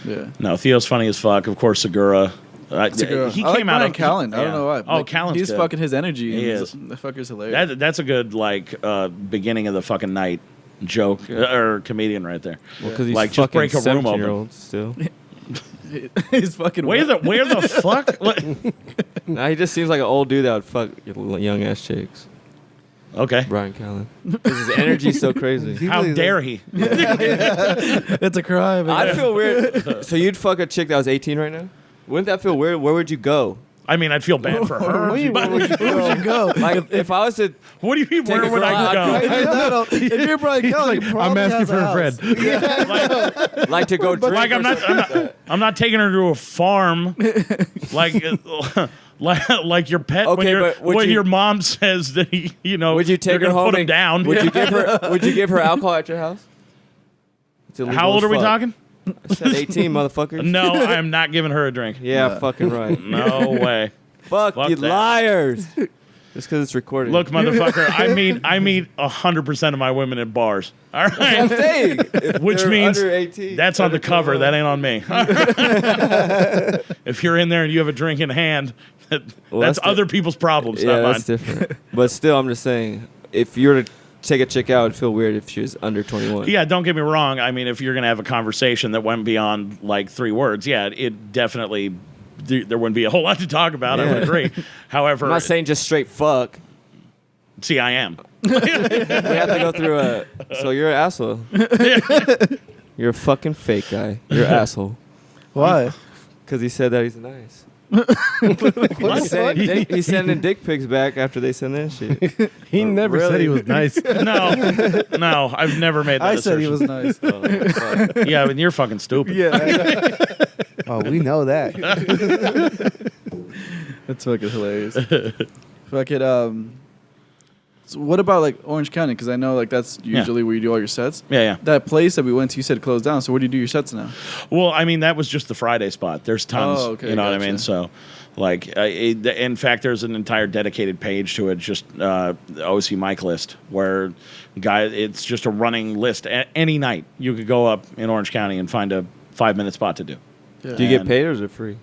Yeah. No, Theo's funny as fuck. Of course, Segura. He I came like out Brian of Callen. I don't know why. Oh, Like, Callen's he's good. fucking his energy. He and is. The fucker's hilarious. That's a good beginning of the fucking night joke or comedian right there. Well, because he's Like, just fucking break a room open. 17-year-old still. he's fucking. Where the fuck? What? Nah, he just seems like an old dude that would fuck young ass chicks. Okay. Brian Callen. 'Cause his energy's so crazy. How really dare he? It's a crime. I'd feel weird. So you'd fuck a chick that was 18 right now? Wouldn't that feel weird? Where would you go? I mean, I'd feel bad for her. Where would you go? Like, if I was to What do you mean? Where a would I girl go? If you're Brian Callen, Like, I'm asking for a friend. like to go drink, Like I'm not taking her to a farm. Like. Like your pet Okay, but would when you- your mom says that would you take you're her gonna home? put him and- down. Would you give her? Would you give her alcohol at your house? It's illegal How old as are we fuck. talking? I said 18, motherfuckers. No, I am not giving her a drink. Yeah, fucking right. No way. Fuck Fuck you, that. liars. Just because it's recorded. Look, motherfucker, I meet 100% of my women at bars. All I'm right, saying. If which they're means under 18, that's on the under cover. 21. That ain't on me. If you're in there and you have a drink in hand, Well, that's that's other people's problems, Yeah, not mine. that's different. But still, I'm just saying, if you were to take a chick out, it'd feel weird if she was under 21. Yeah, don't get me wrong. I mean, if you're gonna have a conversation that went beyond like 3 words, yeah, it definitely there wouldn't be a whole lot to talk about. I would Yeah. agree. However, I'm not saying just straight fuck. see, I am. We have to go through a. So you're an asshole. You're a fucking fake guy. You're an asshole. Why? Because he said that he's nice. What? He's sending dick pics back after they send in shit. He never said he was nice. No, I've never made that I said he assertion. was nice. Oh, fuck. Yeah, I mean, you're fucking stupid. Yeah. Oh, we know that. That's fucking hilarious. Fucking So what about like Orange County? Because I know like that's usually where you do all your sets. Yeah. That place that we went to, you said closed down. So where do you do your sets now? Well, I mean, that was just the Friday spot. There's tons. Oh, okay, you know what I gotcha. mean? So, like, in fact, there's an entire dedicated page to it, just the OC Mike list, where it's just a running list. Any night you could go up in Orange County and find a 5-minute spot to do. Yeah. Do you get And- paid or is it free?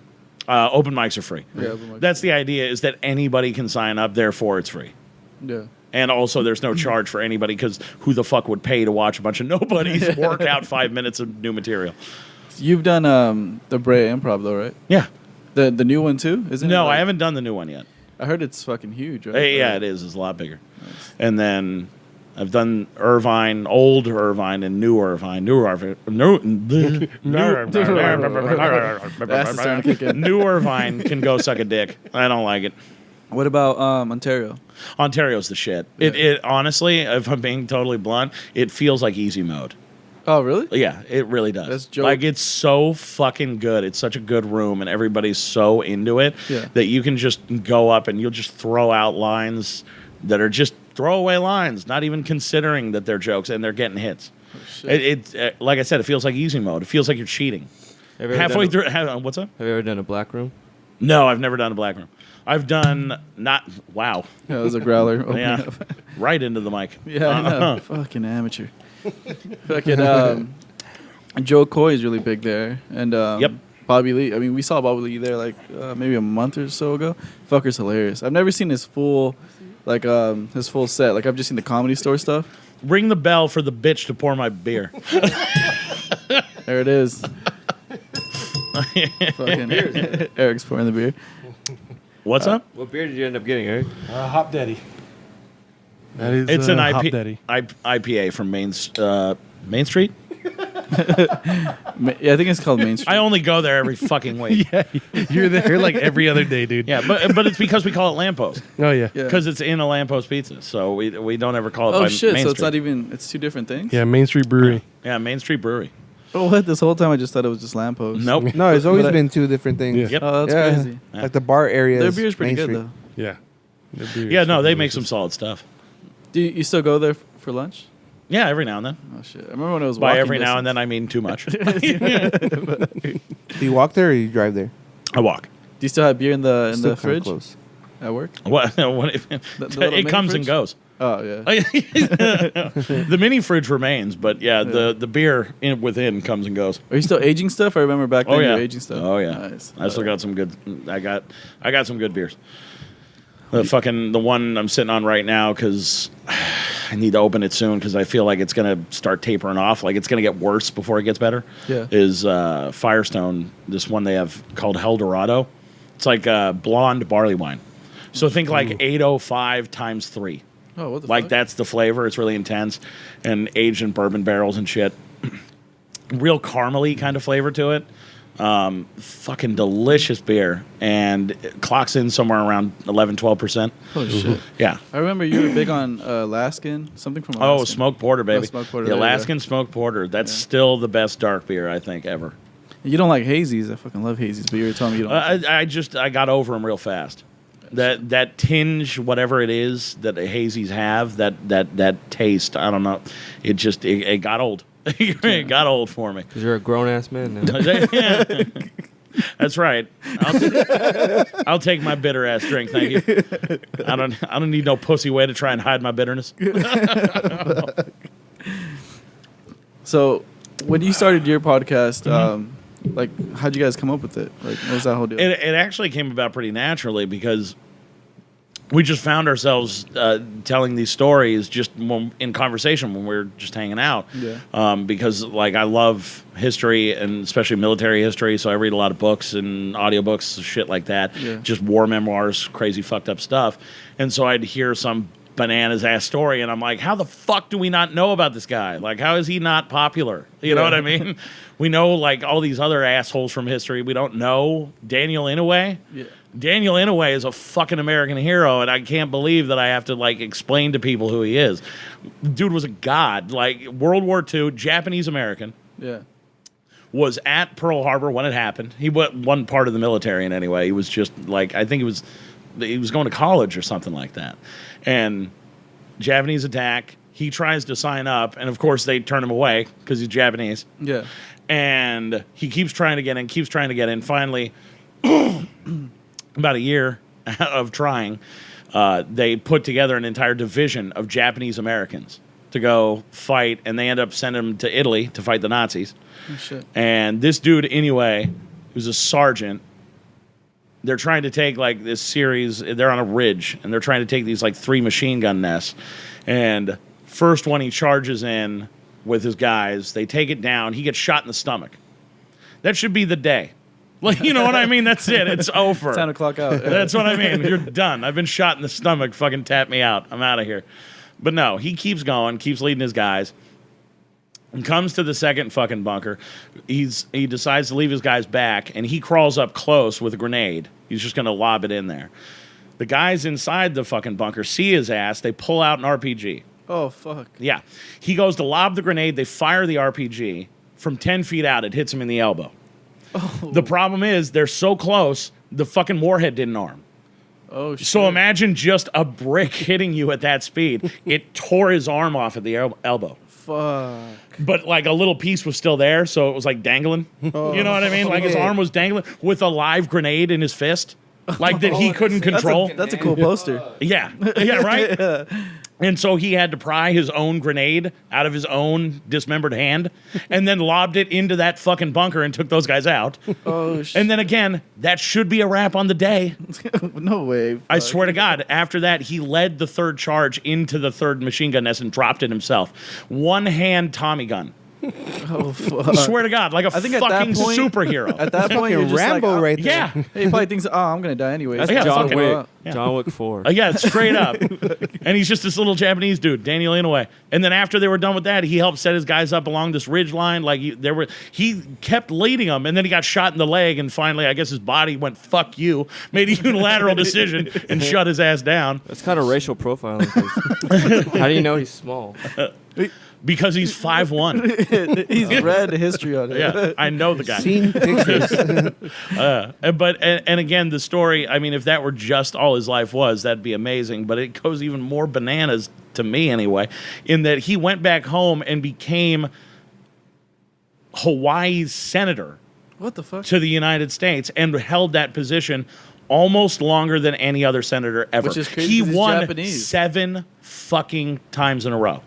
Open mics are free. Yeah, open mics. That's the idea, is that anybody can sign up, therefore it's free. Yeah. And also, there's no charge for anybody, because who the fuck would pay to watch a bunch of nobodies work out 5 minutes of new material? You've done the Brea Improv though, right? Yeah. The new one too? Isn't it? No, like- I haven't done the new one yet. I heard it's fucking huge, right? Yeah, it is. It's a lot bigger. And then I've done Irvine, old Irvine, and new Irvine. New Irvine. That's starting to kick in. New Irvine can go suck a dick. I don't like it. What about Ontario? Ontario's the shit. Yeah. It honestly, if I'm being totally blunt, it feels like easy mode. Oh, really? Yeah, it really does. That's joke. Like, it's so fucking good. It's such a good room, and everybody's so into it that you can just go up and you'll just throw out lines that are just throwaway lines, not even considering that they're jokes, and they're getting hits. Oh, It like I said, it feels like easy mode. It feels like you're cheating. Halfway through, what's up? Have you ever done a black room? No, I've never done a black room. I've done not. Wow. Yeah, it was a growler. Yeah, right into the mic. Yeah, I know. Fucking amateur. Fucking Joe Coy is really big there, and Yep. Bobby Lee. I mean, we saw Bobby Lee there like maybe a month or so ago. Fucker's hilarious. I've never seen his full his full set. Like I've just seen the Comedy Store stuff. Ring the bell for the bitch to pour my beer. There it is. Fucking Eric's pouring the beer. What's up? What beer did you end up getting, Eric? Hop Daddy. That is It's an Hop IP, Daddy. IPA from Main Street. Yeah, I think it's called Main Street. I only go there every fucking week. Yeah, you're there like every other day, dude. Yeah, but it's because we call it Lamppost. Oh yeah. Yeah. Because it's in a Lamppost Pizza, so we don't ever call it Oh by shit! Main So Street. it's not even. It's two different things. Yeah, Main Street Brewery. Yeah, Main Street Brewery. Oh, what? This whole time I just thought it was just lamppost. Nope. No, it's always But I- been two different things. Yeah. Yep. Oh, that's Yeah. crazy. Yeah. Like the bar area. Their beer's pretty good though. Yeah. Their beer Yeah, is no, fucking they make some delicious. solid stuff. Do you still go there for lunch? Yeah, every now and then. Oh shit! I remember when it was By walking every now and distance. then, I mean too much. Do you walk there or you drive there? I walk. Do you still have beer in the Still kinda fridge close. at work? What if, The little it mini comes and fridge? goes. Oh yeah. The mini fridge remains, but yeah, the beer within comes and goes. Are you still aging stuff? I remember back then Oh you yeah, were aging stuff. oh yeah. Nice. I still got some good. I got some good beers. The one I'm sitting on right now because I need to open it soon because I feel like it's gonna start tapering off. Like it's gonna get worse before it gets better. Yeah. Is Firestone this one they have called Hell Dorado? It's like blonde barley wine. So think like 805 times 3. Oh, what the Like fuck? that's the flavor. It's really intense and aged in bourbon barrels and shit. Real caramely kind of flavor to it. Fucking delicious beer, and it clocks in somewhere around 11-12%. Holy shit! Yeah. I remember you were big on Alaskan, something from Alaskan. Oh, smoked porter, baby. smoked porter, The there you go. Alaskan smoked porter. That's still the best dark beer I think ever. You don't like hazies. I fucking love hazies, but you were telling me you don't. I got over them real fast. That tinge, whatever it is that the hazies have, that taste, I don't know. It got old. It got old for me. Because you're a grown ass man now. Yeah. That's right. I'll take my bitter ass drink, thank you. I don't need no pussy way to try and hide my bitterness. So, when you started your podcast, like, how'd you guys come up with it? Like, what was that whole deal? It actually came about pretty naturally because we just found ourselves telling these stories just in conversation when we were just hanging out. Yeah. Because like I love history and especially military history, so I read a lot of books and audiobooks, shit like that. Yeah. Just war memoirs, crazy fucked up stuff. And so I'd hear some bananas ass story and I'm like, how the fuck do we not know about this guy? Like, how is he not popular? You know what I mean? We know like all these other assholes from history. We don't know Daniel Inouye. Yeah. Daniel Inouye is a fucking American hero, and I can't believe that I have to like explain to people who he is. Dude was a god. Like World War II, Japanese American, Yeah. was at Pearl Harbor when it happened. He wasn't part of the military in any way. He was just like, I think he was going to college or something like that. And Japanese attack. He tries to sign up, and of course they turn him away because he's Japanese. Yeah. And he keeps trying to get in. Finally, about a year of trying, they put together an entire division of Japanese Americans to go fight, and they end up sending them to Italy to fight the Nazis. Oh, shit. And this dude, anyway, who's a sergeant, they're trying to take like this series, they're on a ridge, and they're trying to take these like 3 machine gun nests. And first one he charges in with his guys, they take it down, he gets shot in the stomach. That should be the day. Like, you know what I mean? That's it. It's over. 10 o'clock out. That's what I mean. You're done. I've been shot in the stomach. Fucking tap me out. I'm out of here. But no, he keeps going, keeps leading his guys, and comes to the second fucking bunker. He decides to leave his guys back, and he crawls up close with a grenade. He's just going to lob it in there. The guys inside the fucking bunker see his ass. They pull out an RPG. Oh, fuck. Yeah. He goes to lob the grenade. They fire the RPG. From 10 feet out, it hits him in the elbow. Oh. The problem is they're so close, the fucking warhead didn't arm. Oh, shit. So imagine just a brick hitting you at that speed. It tore his arm off at the elbow. Fuck. But like a little piece was still there, so it was like dangling. Oh. You know what I mean? Like his arm was dangling with a live grenade in his fist. Like that he couldn't control. That's a cool poster. Yeah. Yeah, right? Yeah. And so he had to pry his own grenade out of his own dismembered hand and then lobbed it into that fucking bunker and took those guys out. Oh, shit. And then again, that should be a wrap on the day. No way. I fuck. swear to God, after that, he led the third charge into the third machine gun nest and dropped it himself. One hand Tommy gun. Oh, fuck. I swear to God, like a I think at that fucking point- superhero. At that point, you're Fucking just Rambo like, right there. Yeah. He probably thinks, oh, I'm going to die anyway. That's Yeah, John fucking- Wick. Yeah. John Wick 4. Yeah, straight up. And he's just this little Japanese dude, Daniel Inouye. And then after they were done with that, he helped set his guys up along this ridge line. Like he kept leading them, and then he got shot in the leg. And finally, I guess his body went "fuck you," made a unilateral decision, and shut his ass down That's kind of racial profiling. 'cause how do you know he's small? because he's 5'1". He's read history on it. Yeah, I know the guy. Seen pictures. But again, the story. I mean, if that were just all his life was, that'd be amazing. But it goes even more bananas to me, anyway, in that he went back home and became Hawaii's senator What the fuck? to the United States and held that position almost longer than any other senator ever. Which is crazy He 'cause he's won Japanese. 7 fucking times in a row.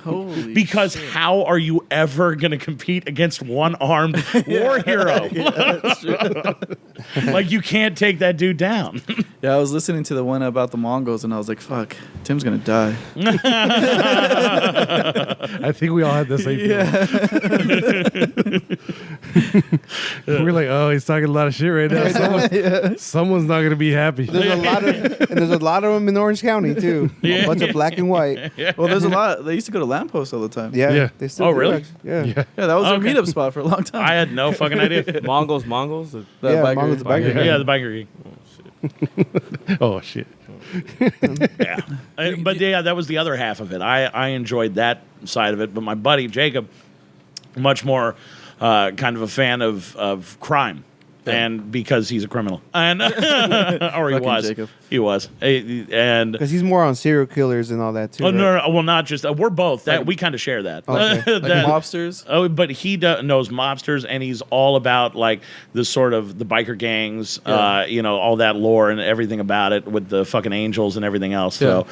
Holy Because shit. how are you ever going to compete against one armed war hero? Like, you can't take that dude down. Yeah, I was listening to the one about the Mongols, and I was like, fuck, Tim's going to die. I think we all had the same feeling. We're like, oh, he's talking a lot of shit right now. Someone's not going to be happy. There's a lot of them in Orange County too. A bunch of black and white. Well, there's a lot. They used to go to Lamppost all the time. Yeah. Yeah. They still Oh, do, really? actually. Yeah. Yeah. Yeah, that was Okay. their meetup spot for a long time. I had no fucking idea. Mongols. The Yeah, biker- Mongols, the biker. Yeah, the biker geek. Oh, shit. Yeah. But yeah, that was the other half of it. I enjoyed that side of it. But my buddy, Jacob, much more kind of a fan of crime. And because he's a criminal. And or he Fucking was. Jacob. He was. And Because he's more on serial killers and all that too. oh, right? no, well, not just we're both. That we kind of share that. Okay. Like That- mobsters. Oh, but he knows mobsters, and he's all about like the sort of the biker gangs, Yeah. all that lore and everything about it with the fucking angels and everything else. So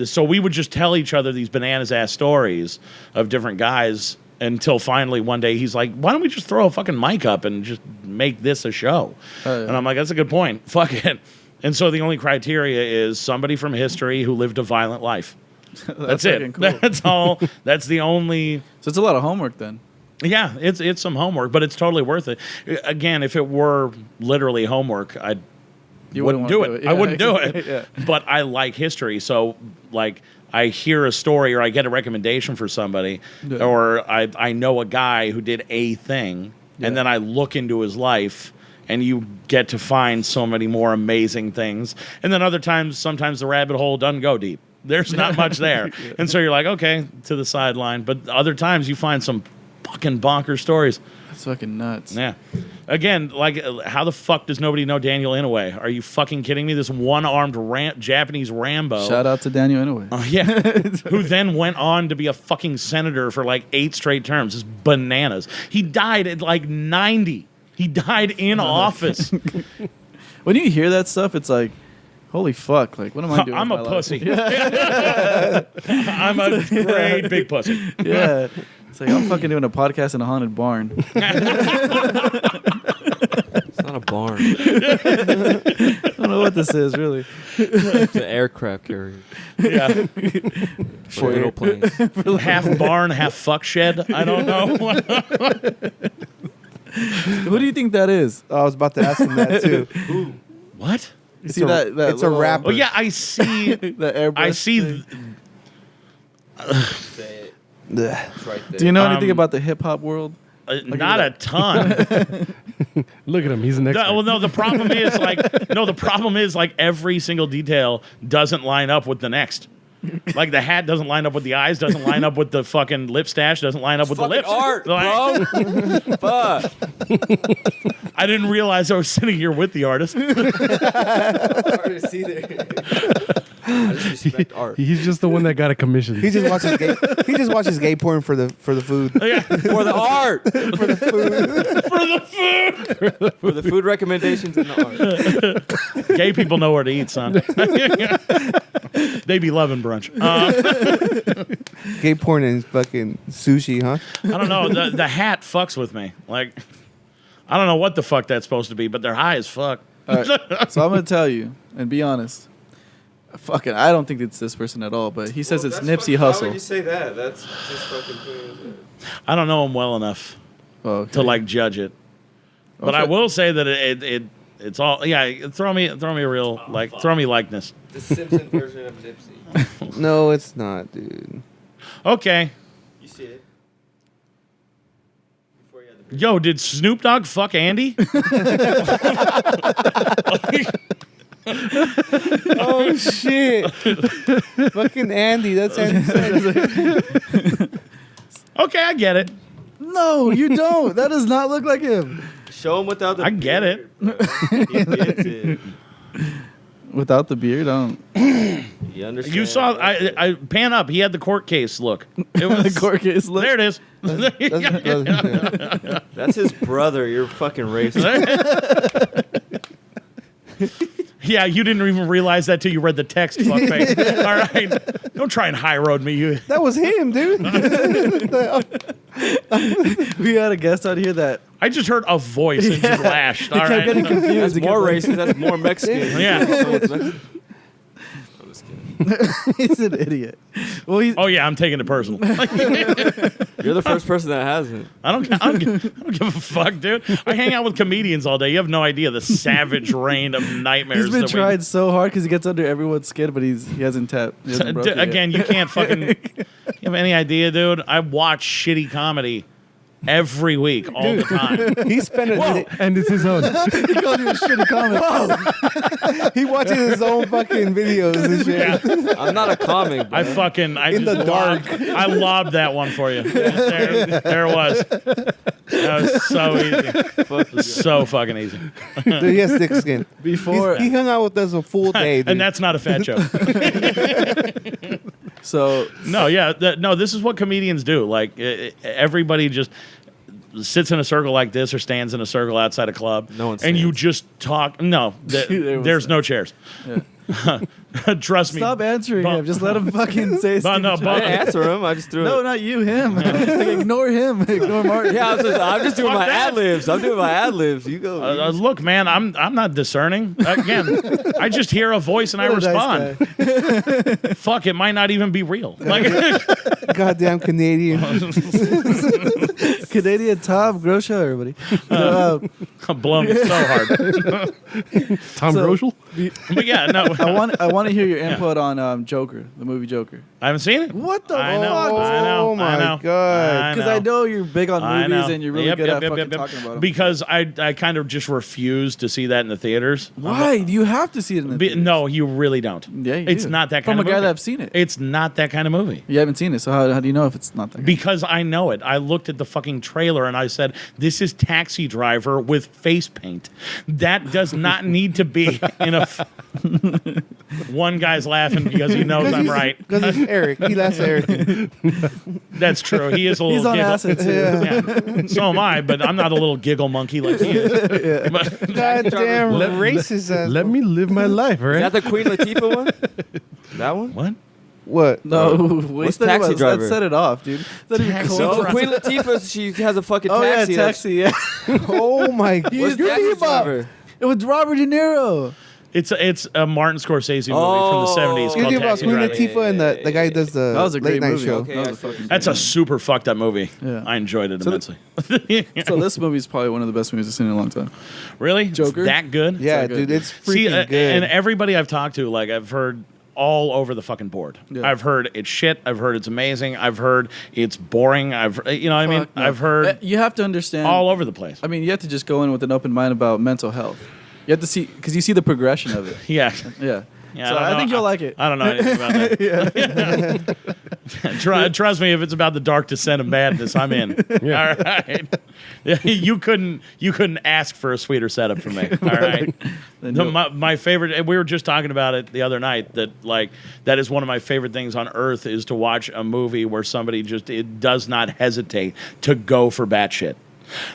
so we would just tell each other these bananas ass stories of different guys until finally one day he's like, "Why don't we just throw a fucking mic up and just make this a show?" Oh, yeah. And I'm like, "That's a good point. Fuck it." And so the only criteria is somebody from history who lived a violent life. That's it. fucking cool. That's all. That's the only. So it's a lot of homework then. Yeah, it's some homework, but it's totally worth it. Again, if it were literally homework, I You wouldn't do it. Yeah, I wouldn't do it. Yeah. But I like history, so like I hear a story or I get a recommendation for somebody, Yeah. or I know a guy who did a thing, Yeah. and then I look into his life. And you get to find so many more amazing things. And then sometimes the rabbit hole doesn't go deep. There's not much there. And so you're like, okay, to the sideline. But other times you find some fucking bonkers stories. That's fucking nuts. Yeah. Again, like, how the fuck does nobody know Daniel Inouye? Are you fucking kidding me? This one-armed Japanese Rambo. Shout out to Daniel Inouye. Oh, yeah. Who then went on to be a fucking senator for like 8 straight terms. It's bananas. He died at like 90. He died in office. When you hear that stuff, it's like, holy fuck! Like, what am I doing? I'm with a my life? pussy. I'm a great big pussy. Yeah. It's like I'm fucking doing a podcast in a haunted barn. It's not a barn. I don't know what this is really. It's an aircraft carrier Yeah. for little planes. Half barn, half fuck shed. I don't know. Who do you think that is? Oh, I was about to ask him that too. What? You see that? It's a rapper. Oh, yeah, I see. The airbrush. I see. thing. Ugh. It's right there. Do you know anything Um, about the hip hop world? Not a ton. Look at him. He's an expert. Well, no, the problem is like every single detail doesn't line up with the next. Like the hat doesn't line up with the eyes, doesn't line up with the fucking lip stash, doesn't line up with the lips. Art, bro. Fuck. I didn't realize I was sitting here with the artist. Artist either. I just respect art. He's just the one that got a commission. He just watches gay porn for the food. Yeah. For the art. For the food. For the food recommendations and the art. Gay people know where to eat, son. They be loving brunch. Gay porn and fucking sushi, huh? I don't know. The hat fucks with me. Like, I don't know what the fuck that's supposed to be, but they're high as fuck. All right, so I'm gonna tell you and be honest. Fucking, I don't think it's this person at all. But he says it's Nipsey Hussle. Why would you say that? That's just fucking. I don't know him well enough to like judge it. But Okay. I will say that it's all throw me a real throw me likeness. The Simpson version of Nipsey. No, it's not, dude. Okay. You see it? Before you had the Yo, did Snoop Dogg fuck Andy? Oh shit! Fucking Andy, that's Andy. Okay, I get it. No, you don't. That does not look like him. Show him without the I get beard, bro. He gets it. Without the beard, I don't. You understand? You saw I pan up. He had the court case look. It was The court case look. There it is. That's his brother. You're fucking racist. Yeah, you didn't even realize that till you read the text, fuckface. All right. Don't try and high road me. You. That was him, dude. We had a guest out here that I just heard a voice and just lashed. All kept right. getting confused. That's more racist. That's more Mexican. Yeah. I'm just kidding. He's an idiot. Well, he's Oh yeah, I'm taking it personal. You're the first person that hasn't. I don't give a fuck, dude. I hang out with comedians all day. You have no idea the savage reign of nightmares. he's been that we- tried so hard because he gets under everyone's skin, but he hasn't tapped. He hasn't broke it yet. Again, you can't fucking. You have any idea, dude? I watch shitty comedy every week, all the time. He spent a And it's his own. He called you a shitty comment. he watches his own fucking videos and shit. Yeah. I'm not a comic. Bro. I In the dark. I lobbed that one for you. There it was. That was so easy. Fuck you. So fucking easy. Dude, he has thick skin. Before, He hung out with us a full day, dude. And that's not a fat joke. so No, yeah, no. This is what comedians do. Like everybody just sits in a circle like this or stands in a circle outside a club, No one and you stands. just talk. No, There was there's no chairs. Yeah. Trust me. Stop answering But- him. Just let him fucking say But no, something. I but- didn't answer him. I just threw No, it. not you, him. Like, ignore him. Ignore Martin. Yeah, I'm just doing Fuck my that. ad libs. I'm doing my ad libs. You go. Look, man, I'm not discerning. Again, I just hear a voice and I What a nice respond. guy. Fuck, it might not even be real. Like, Goddamn Canadian. Canadian Tom Groeschel, everybody. I'm blown so hard. Tom So- Groeschel? But yeah, no, I want to hear your input on Joker, the movie Joker. I haven't seen it. What the I know, fuck? I know, Oh my I know. God. Because I know you're big on I movies know. and you're really Yep, good yep, at yep, fucking yep, yep. talking about them. Because I kind of just refuse to see that in the theaters. Why? You have to see it in the theaters. No, you really don't. Yeah, you It's do. not that From kind of a guy movie. that's seen it. It's not that kind of movie. You haven't seen it, so how do you know if it's not that good? Because I know it. I looked at the fucking trailer and I said, this is Taxi Driver with face paint. That does not need to be in a... One guy's laughing because he knows I'm right. Because it's Eric. He laughs at Eric. That's true. He is a little He's on giggle. acid too. Yeah. So am I, but I'm not a little giggle monkey like he is. But- Goddamn racist ass. Let me live my life, all Is right? that the Queen Latifah one? That one? what? What? No, What's Taxi that Driver? set it off, dude. That even Taxi cold. No, Queen Latifah. She has a fucking Oh taxi. yeah, taxi. Yeah, Oh my God. What's You're Taxi thinking about. Driver? it was Robert De Niro. It's a Martin Scorsese movie Oh. from the 70s You're called thinking about Taxi Queen Driver. Latifah and the guy who does the That was a late great night movie. show. Okay, That was I a see. fucking That's a super fucked up movie. Yeah. I enjoyed it So immensely. So this movie is probably one of the best movies I've seen in a long time. Really? It's Joker? that good? Yeah, So good. dude, it's freaking See, good. and everybody I've talked to, like I've heard all over the fucking board. Yeah. I've heard it's shit. I've heard it's amazing. I've heard it's boring. You know what I mean? No. I've heard You have to understand all over the place. I mean, you have to just go in with an open mind about mental health. You have to see, because you see the progression of it. Yeah. Yeah. Yeah, So I think you'll like it. I don't know anything about that. Trust me, if it's about the dark descent of madness, I'm in. All right. You couldn't ask for a sweeter setup from me. All right. My favorite, and we were just talking about it the other night, that is one of my favorite things on earth is to watch a movie where somebody it does not hesitate to go for batshit.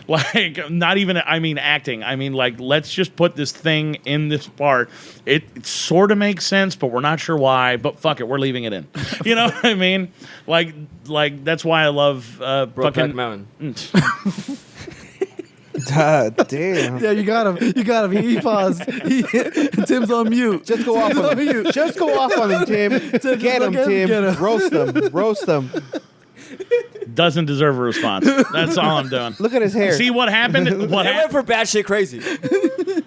Like, not even, I mean, acting. I mean, like, let's just put this thing in this part. It sort of makes sense, but we're not sure why. But fuck it, we're leaving it in. You know what I mean? Like that's why I love Brokeback Mountain. God damn. Yeah, you got him. He paused. Tim's on mute. Just go off on him. Just go off on him, Tim. Get him, Tim. Roast him. Doesn't deserve a response. That's all I'm doing. Look at his hair. See what happened? What They went happened? for batshit crazy.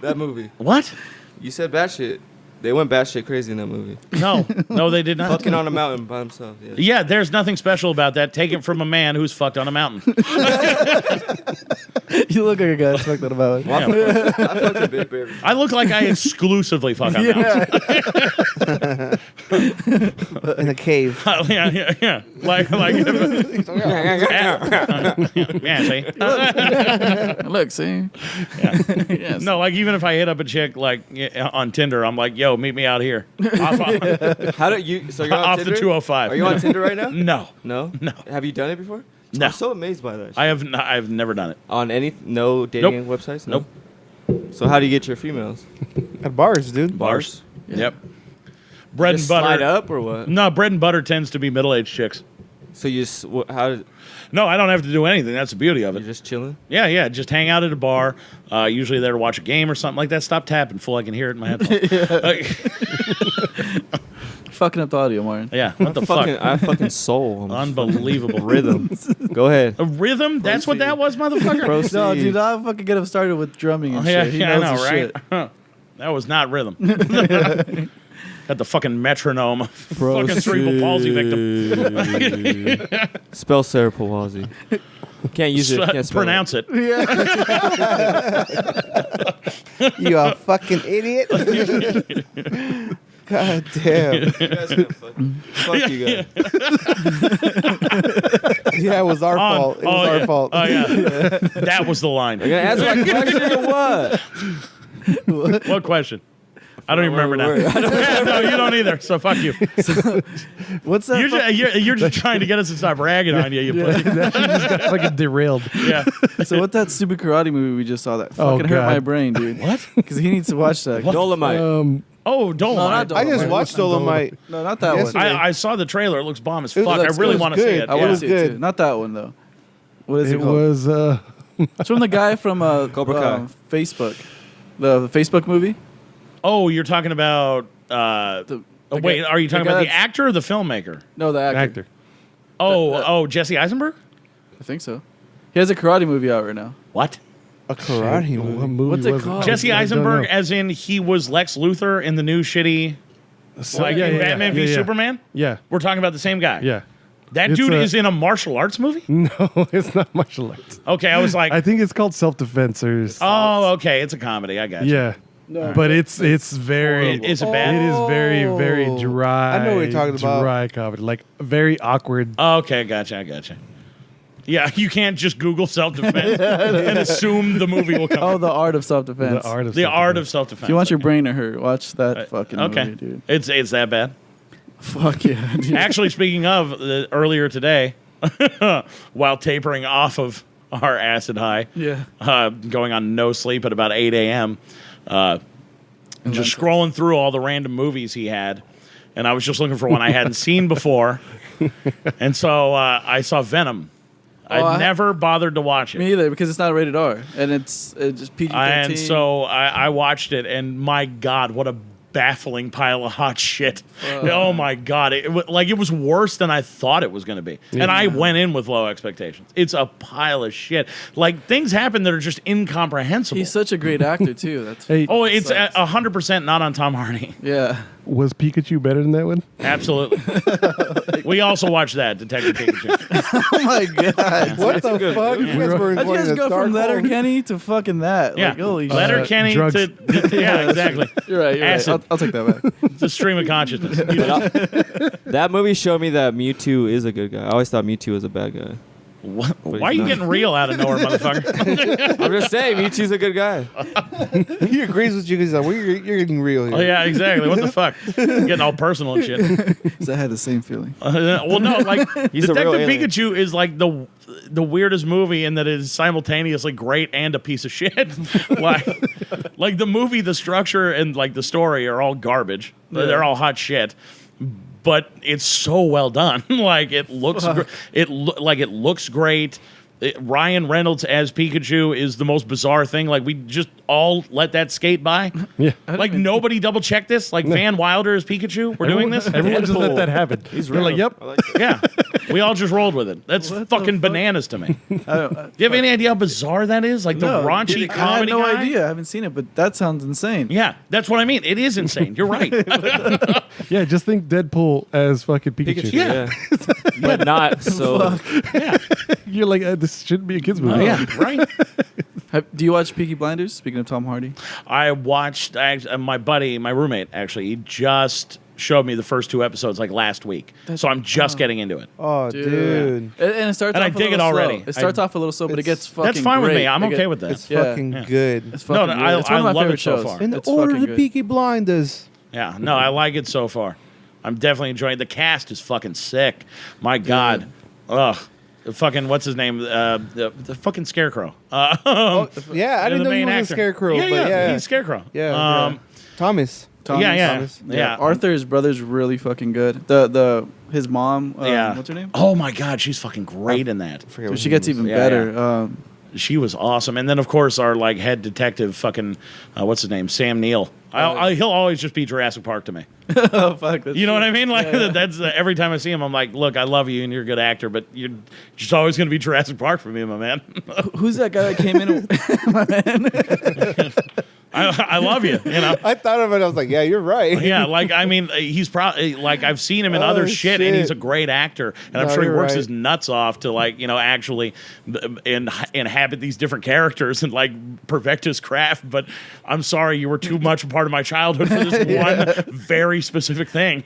That movie. What? You said batshit. They went batshit crazy in that movie. No, they did not. Fucking on a mountain by himself. Yeah. Yeah, there's nothing special about that. Take it from a man who's fucked on a mountain. You look like a guy that's fucked up about it. Well, I fucked a Big Bear. I look like I exclusively fuck on mountains. in a cave. Yeah. Like yeah, see? Look, see? Yes. No, like even if I hit up a chick like on Tinder, I'm like, yo, meet me out here. How do you? So you're on Off Tinder? the 205. Are you on Tinder right now? No. No. No. Have you done it before? No. I'm so amazed by that. I've never done it. On no dating websites? Nope. So how do you get your females? At bars, dude. Bars. Yeah. Yep. Bread Just and butter. slide up or what? No, bread and butter tends to be middle-aged chicks. So you just how No, I don't have to do anything. That's the beauty of you're it. just chilling? Yeah. Just hang out at a bar. Usually there to watch a game or something like that. Stop tapping, fool. I can hear it in my headphones. Fucking up the audio, Martin. Yeah. What the fuck? I fucking soul. Unbelievable. Rhythm. Go ahead. A rhythm? That's what that was, motherfucker? Proceed. No, dude, I'll fucking get him started with drumming and shit. He I knows know, his right? shit. That was not rhythm. Got the fucking metronome. Fucking cerebral palsy victim. Spell cerebral palsy. Can't use it. Can't spell Pronounce it. You a fucking idiot. God damn. You guys are fuck you guys. Yeah, it was our fault. It was our fault. Oh, yeah. That was the line. You're gonna answer my question or what? What question? I don't even remember now. Word. Yeah, no, you don't either. So fuck you. What's that? You're just trying to get us to stop ragging on you. You pussy. That shit just got fucking derailed. Yeah. So what's that stupid karate movie we just saw that Oh, fucking hurt God. my brain, dude? What? Because he needs to watch that. Dolomite. Oh, Dolomite. not I just Dolomite. watched Dolomite. No, not that Yes, one. I saw the trailer. It looks bomb as It fuck. I looks- really it was want to see good. it. I I Yeah. want was to see it good. too. Not that one though. What is it It called? was It's from the guy from Cobra Kai. Facebook, the Facebook movie. Oh, you're talking about. The Wait, guy- are you talking the guy about the that's- actor or the filmmaker? No, the actor. actor. Oh, Jesse Eisenberg? I think so. He has a karate movie out right now. What? A karate What movie. movie What's it was called? Jesse I don't Eisenberg, know. as in he was Lex Luthor in the new shitty, like in Batman v Superman. Yeah, We're talking about the same guy. yeah. That It's dude a- is in a martial arts movie. No, it's not martial arts. Okay, I was like, I think it's called self-defense or. oh, okay, it's a comedy. I got you. Yeah, but it's very. Is it bad? It is very very dry. I know what you're talking about. Dry comedy, like very awkward. Okay, gotcha. Yeah, you can't just Google self-defense and assume the movie will come. Oh, The Art of Self-Defense. The art of The art of self-defense. self-defense. If you want your brain to hurt, watch that fucking okay, movie, dude. it's that bad. Fuck yeah, dude. Actually, speaking of earlier today, while tapering off of our acid high, Yeah. going on no sleep at about 8 a.m., just scrolling through all the random movies he had, and I was just looking for one I hadn't seen before, and so I saw Venom. I never bothered to watch it. Me either, because it's not rated R, and it's just PG-13. And so I watched it, and my God, what a baffling pile of hot shit. Oh, my God. It was worse than I thought it was going to be. And I went in with low expectations. It's a pile of shit. Like, things happen that are just incomprehensible. He's such a great actor too. That's Hey, it's sucks. 100% not on Tom Hardy. Yeah. Was Pikachu better than that one? Absolutely. We also watched that, Detective Pikachu. Oh my god. What the fuck? You guys were How'd you going guys in go a dark from Letter hole. Kenny to fucking that? Yeah. Like, holy Letter shit. Kenny drugs. to yeah, exactly. You're right. Acid. I'll take that back. It's a stream of consciousness. That movie showed me that Mewtwo is a good guy. I always thought Mewtwo was a bad guy. Why are you getting real out of nowhere, motherfucker? I'm just saying, Mewtwo's a good guy. He agrees with you because you're getting real here. Oh yeah, exactly. What the fuck? Getting all personal and shit. So I had the same feeling. Well, no, like He's a real Detective alien. Pikachu is like the weirdest movie in that it is simultaneously great and a piece of shit. like the movie, the structure and like the story are all garbage. They're all hot shit. But it's so well done. Like it looks, it looks great. Ryan Reynolds as Pikachu is the most bizarre thing. Like we just all let that skate by. Yeah. Like nobody double checked this. Like Van Wilder as Pikachu. We're doing this. Everyone just let that happen. He's They're like, real. yep. I like it. Yeah, we all just rolled with it. That's What the fucking fuck? bananas to me. Do I you have any idea how bizarre that is? Like the raunchy I had comedy no guy? idea. I haven't seen it, but that sounds insane. Yeah, that's what I mean. It is insane. You're right. Yeah, just think Deadpool as fucking Pikachu. Yeah. But not so. Yeah. You're like, this shouldn't be a kid's movie. Oh, yeah. Right. Do you watch Peaky Blinders? Speaking of Tom Hardy. I watched my buddy, my roommate, actually. He just showed me the first 2 episodes like last week. So I'm just getting into it. Oh, dude. And it starts And off I a dig little it already. slow. It starts off a little slow, but it gets fucking That's fine with me. great. I'm okay with that. It's Yeah. fucking Yeah. good. It's fucking No, good. It's one of I my love favorite it so shows. far. In It's order fucking to good. Peaky Blinders. Yeah. No, I like it so far. I'm definitely enjoying it. The cast is fucking sick. My God. Ugh. The fucking, what's his name? The fucking Scarecrow. Yeah, I the didn't know main you were a actor. scarecrow, Yeah, but yeah. he's Scarecrow. Yeah, Thomas. Thomas. Yeah. Yeah. Arthur's brother's really fucking good. His mom. Yeah. What's her name? Oh my God, she's fucking great in that. I forget So what she her gets name is. even Yeah, better. She was awesome. And then of course our like head detective, fucking what's his name, Sam Neill. He'll always just be Jurassic Park to me. Oh fuck. That's You know true. what I mean? Like Yeah. that's every time I see him, I'm like, look, I love you and you're a good actor, but you're just always going to be Jurassic Park for me, my man. Who's that guy that came in? My man. I love you. You know. I thought of it. I was like, yeah, you're right. Yeah, like I mean, he's probably like I've seen him in other Oh, shit, and shit. he's a great actor, and I'm No, sure he you're works right. his nuts off to like actually inhabit these different characters and like perfect his craft. But I'm sorry, you were too much a part of my childhood for this one very specific thing.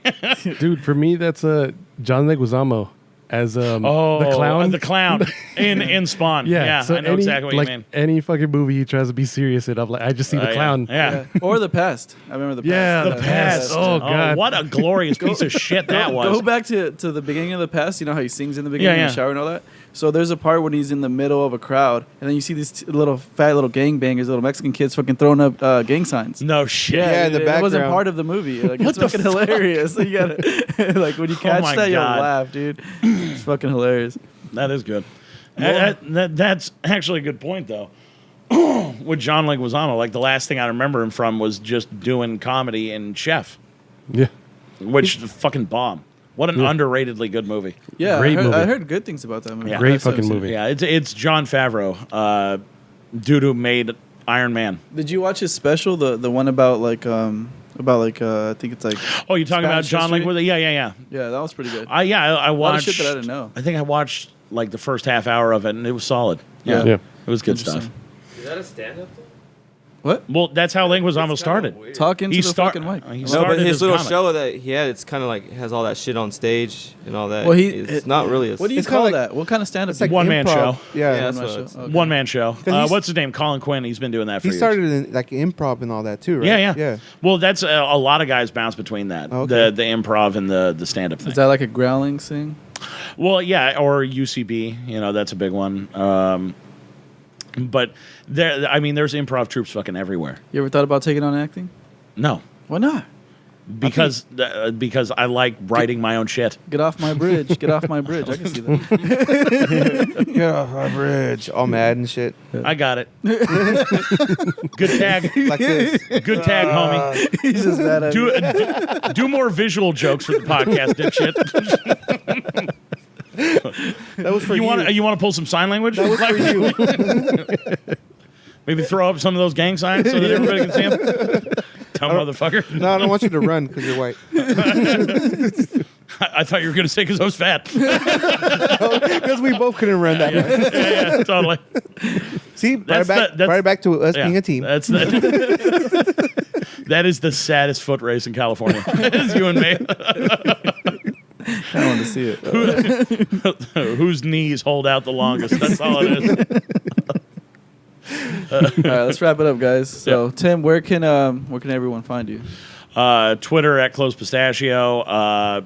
Dude, for me, that's John Leguizamo as the clown. the clown in Spawn. Yeah, so I know exactly what like you mean. any fucking movie he tries to be serious in, I'm like, I just see the Yeah, clown. Yeah. Or the past. I remember the past. Yeah, The past. Oh, God. what a glorious piece of shit that was. Go back to the beginning of the past. You know how he sings in the beginning Yeah, in the shower and all that? So there's a part when he's in the middle of a crowd, and then you see these little fat little gangbangers, little Mexican kids fucking throwing up gang signs. No shit. Yeah, in the it wasn't background. part of the movie. Like, What it's the fucking hilarious. You gotta like when you catch my that, you'll God. laugh, dude. It's fucking hilarious. That is good. That's actually a good point, though. With John Leguizamo, like the last thing I remember him from was just doing comedy in Chef, Yeah. which is a fucking bomb. What an underratedly good movie. Yeah, Great I movie. heard good things about that movie. Yeah. Great I've seen fucking it. movie. Yeah, it's John Favreau, dude who made Iron Man. Did you watch his special? The one about I think it's like Oh, you're talking about Spanish John history? Leguizamo? Yeah. yeah, that was pretty good. I a lot of watched. shit that I didn't know. I think I watched like the first half hour of it, and it was solid. Yeah, Yeah. it was good Interesting. stuff. Is that a stand-up? What? Well, that's how Leguizamo started. Talk into He the start- fucking mic. he No, started but his as little comic. show that he had, it's kind of like has all that shit on stage and all that. Well, it's not really. What do you It's call kinda like- that? What kind of stand up? It's like One-man improv. show. Yeah. Yeah, that's One-man what show. it's- Okay. One man show. he's- What's his name? Colin Quinn. He's been doing that for He years. started in like improv and all that too, right? Yeah. Well, that's a lot of guys bounce between that. Okay. The improv and the stand up thing. Is that like a growling thing? Well, yeah, or UCB. That's a big one. But there's improv troops fucking everywhere. You ever thought about taking on acting? No, Why not? because I like writing my own shit. Get off my bridge. Get off my bridge. I can see that. Get off my bridge. All mad and shit. I got it. Good tag. Like this. Good tag, homie. He's just mad at me. Do more visual jokes for the podcast, dipshit. That was for you. You want to pull some sign language? That was for you. Maybe throw up some of those gang signs so that everybody can see them. Dumb motherfucker. No, I don't want you to run because you're white. I thought you were going to say because I was fat. Because we both couldn't run that much. Yeah, totally. See, That's right back to us being a team. That is the saddest foot race in California. It's you and me. I want to see it. Whose knees hold out the longest. That's all it is. All right, let's wrap it up, guys. So, Tim, where can everyone find you? Twitter at Close Pistachio.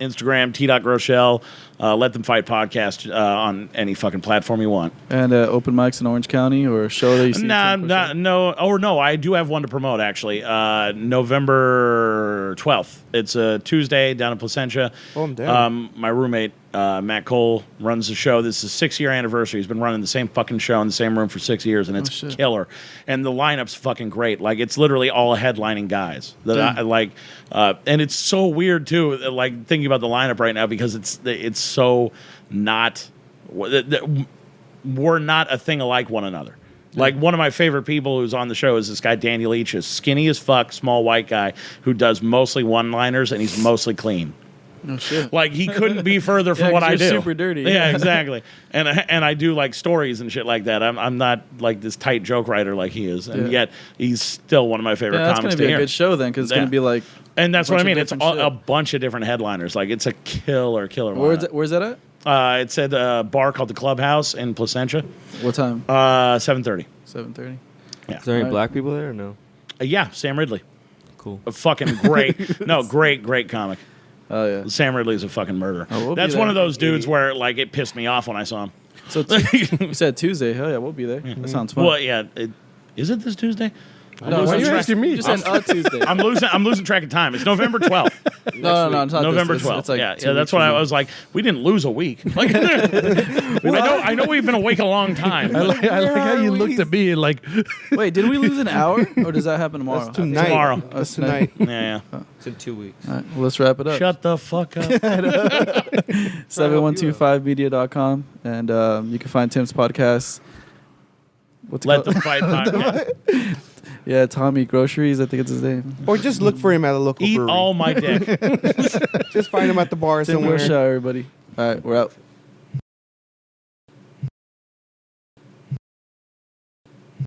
Instagram, T.Groeschel. Let Them Fight podcast on any fucking platform you want. And open mics in Orange County or a show that you see? No. I do have one to promote, actually. November 12th. It's a Tuesday down in Placentia. Oh, I'm down. My roommate, Matt Cole, runs the show. This is the 6-year anniversary. He's been running the same fucking show in the same room for 6 years, and it's killer. And the lineup's fucking great. Like, it's literally all headlining guys that I like. And it's so weird, too, like, thinking about the lineup right now, because it's so not... We're not a thing alike one another. Like, one of my favorite people who's on the show is this guy, Danny Leach, is skinny as fuck, small white guy who does mostly one-liners, and he's mostly clean. No shit. Like, he couldn't be further from what I do. Super dirty. Yeah, exactly. And I do, like, stories and shit like that. I'm not, like, this tight joke writer like he is. And yet, he's still one of my favorite comics to hear. That's going to be a good show, then, because it's going to be, like... And that's what I mean. It's a bunch of different headliners. Like, it's a killer lineup. Where's that at? It's at a bar called the Clubhouse in Placentia. What time? 7:30. 7:30. Yeah. Is there any black people there or no? Yeah, Sam Ridley. Cool. A fucking great, great comic. Oh, yeah. Sam Ridley's a fucking murderer. Oh, we'll That's be one there. of those dudes where, like, it pissed me off when I saw him. So you said Tuesday. Hell yeah, we'll be there. That sounds fun. Well, yeah. Is it this Tuesday? No, Why are you track- asking me? You just said Tuesday. I'm losing track of time. It's November 12th. No, it's not November this. 12th. It's like yeah, 2 that's weeks what from I now. was like. We didn't lose a week. Like, I know we've been awake a long time. I like how you looked at me and like, Wait, did we lose an hour, or does that happen tomorrow? That's tonight. Tomorrow. That's tonight. Yeah. It's in 2 weeks. All right, well, let's wrap it up. Shut the fuck up. 7125media.com, and you can find Tim's podcast. What's it Let called? Them Fight podcast. Yeah, Tommy Groceries, I think it's his name. Or just look for him at a local Eat brewery. all my dick. Just find him at the bar Tim somewhere. Groeschel, everybody. All right, we're out.